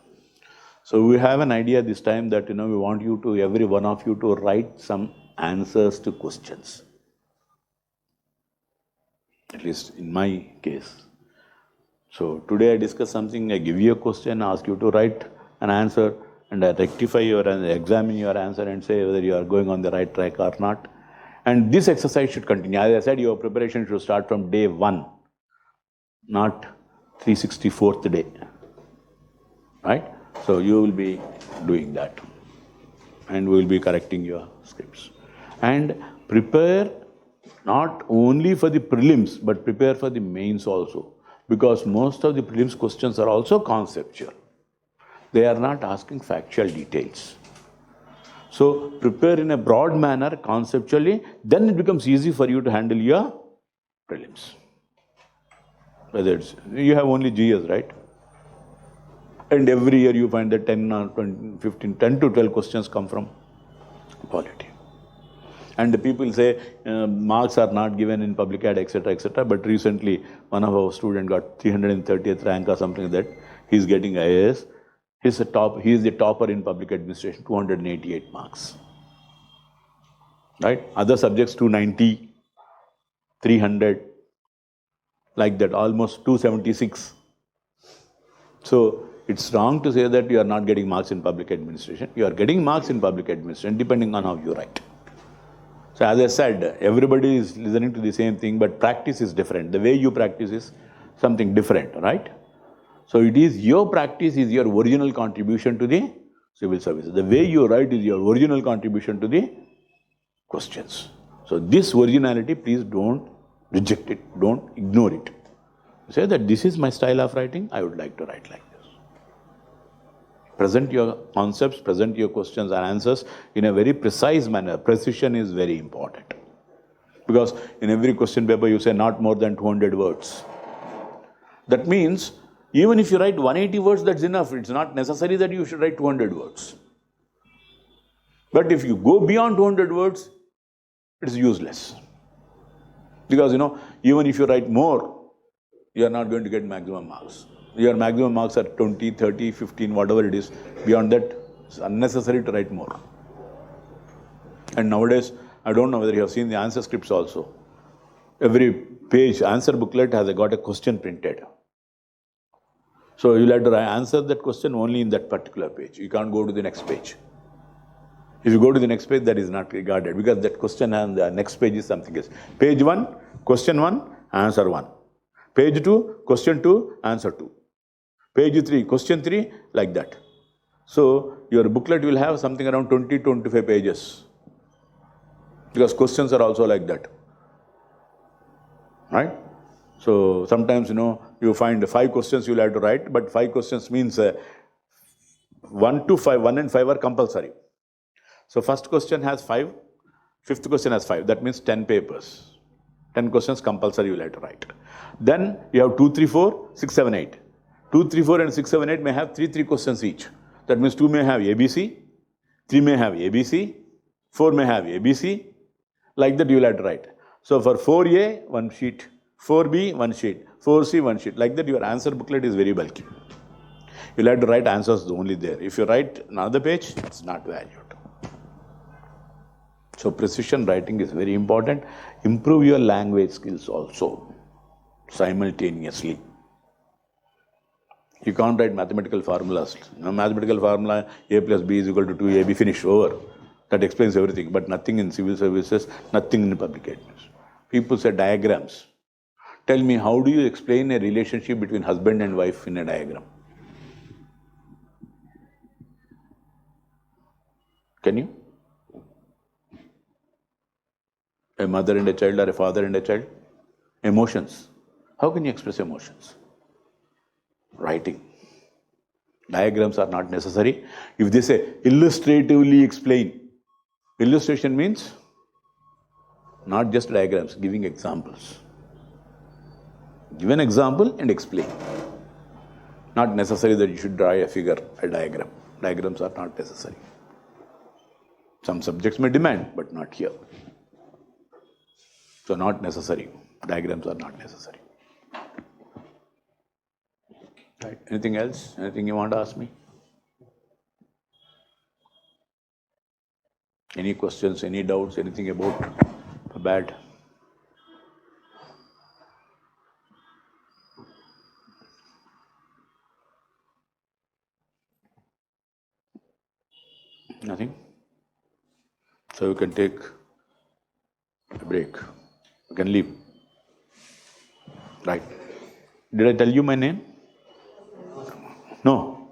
So we have an idea this time that, we want you to, every one of you to write some answers to questions. At least in my case. So today I discuss something, I give you a question, ask you to write an answer, and I rectify examine your answer and say whether you are going on the right track or not. And this exercise should continue. As I said, your preparation should start from day 1, not 364th day. Right? So you will be doing that. And we will be correcting your scripts. And prepare not only for the prelims, but prepare for the mains also. Because most of the prelims questions are also conceptual. They are not asking factual details. So prepare in a broad manner, conceptually, then it becomes easy for you to handle your prelims. Whether it's, you have only GS, right? And every year you find that 10 or 20, 15, 10 to 12 questions come from polity. And the people say marks are not given in public ad, etc., etc. But recently, one of our students got 330th rank or something like that. He's getting IAS. He is the topper in public administration, 288 marks. Right? Other subjects, 290, 300, like that, almost 276. So it's wrong to say that you are not getting marks in public administration. You are getting marks in public administration, depending on how you write. So as I said, everybody is listening to the same thing, but practice is different. The way you practice is something different, right? So it is your practice is your original contribution to the civil services. The way you write is your original contribution to the questions. So this originality, please don't reject it, don't ignore it. Say that this is my style of writing, I would like to write like this. Present your concepts, present your questions and answers in a very precise manner. Precision is very important. Because in every question paper you say not more than 200 words. That means even if you write 180 words, that's enough. It's not necessary that you should write 200 words. But if you go beyond 200 words, it's useless. Because, even if you write more, you are not going to get maximum marks. Your maximum marks are 20, 30, 15, whatever it is. Beyond that, it's unnecessary to write more. And nowadays, I don't know whether you have seen the answer scripts also. Every page, answer booklet has got a question printed. So you'll have to answer that question only in that particular page. You can't go to the next page. If you go to the next page, that is not regarded because that question and the next page is something else. Page 1, question 1, answer 1. Page 2, question 2, answer 2. Page 3, question 3, like that. So your booklet will have something around 20-25 pages. Because questions are also like that. Right? So sometimes, you find 5 questions you'll have to write, but 5 questions means 1 to 5, 1 and 5 are compulsory. So first question has 5, fifth question has 5. That means 10 papers. 10 questions compulsory you'll have to write. Then you have 2, 3, 4, 6, 7, 8. 2, 3, 4 and 6, 7, 8 may have 3 questions each. That means 2 may have ABC, 3 may have ABC, 4 may have A, B, C. Like that you will have to write. So for 4A, one sheet. 4B, one sheet. 4C, one sheet. Like that your answer booklet is very bulky. You'll have to write answers only there. If you write another page, it's not valued. So precision writing is very important. Improve your language skills also simultaneously. You can't write mathematical formulas. Mathematical formula A plus B is equal to 2AB, finish, over. That explains everything, but nothing in civil services, nothing in public administration. People say diagrams. Tell me, how do you explain a relationship between husband and wife in a diagram? Can you? A mother and a child or a father and a child? Emotions. How can you express emotions? Writing. Diagrams are not necessary. If they say illustratively explain, illustration means not just diagrams, giving examples. Give an example and explain. Not necessary that you should draw a figure, a diagram. Diagrams are not necessary. Some subjects may demand, but not here. So not necessary. Diagrams are not necessary. Right. Anything else? Anything you want to ask me? Any questions, any doubts, anything about bad? Nothing? So you can take a break. You can leave. Right. Did I tell you my name? No.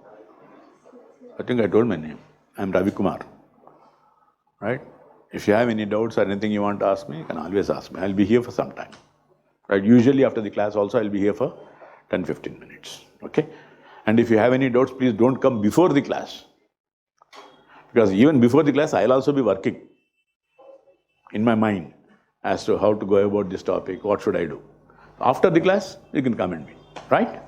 I think I told my name. I am Ravi Kumar. Right? If you have any doubts or anything you want to ask me, you can always ask me. I'll be here for some time. Right? Usually after the class also, I'll be here for 10-15 minutes. Okay? And if you have any doubts, please don't come before the class. Because even before the class, I'll also be working in my mind as to how to go about this topic, what should I do. After the class, you can come and meet. Right?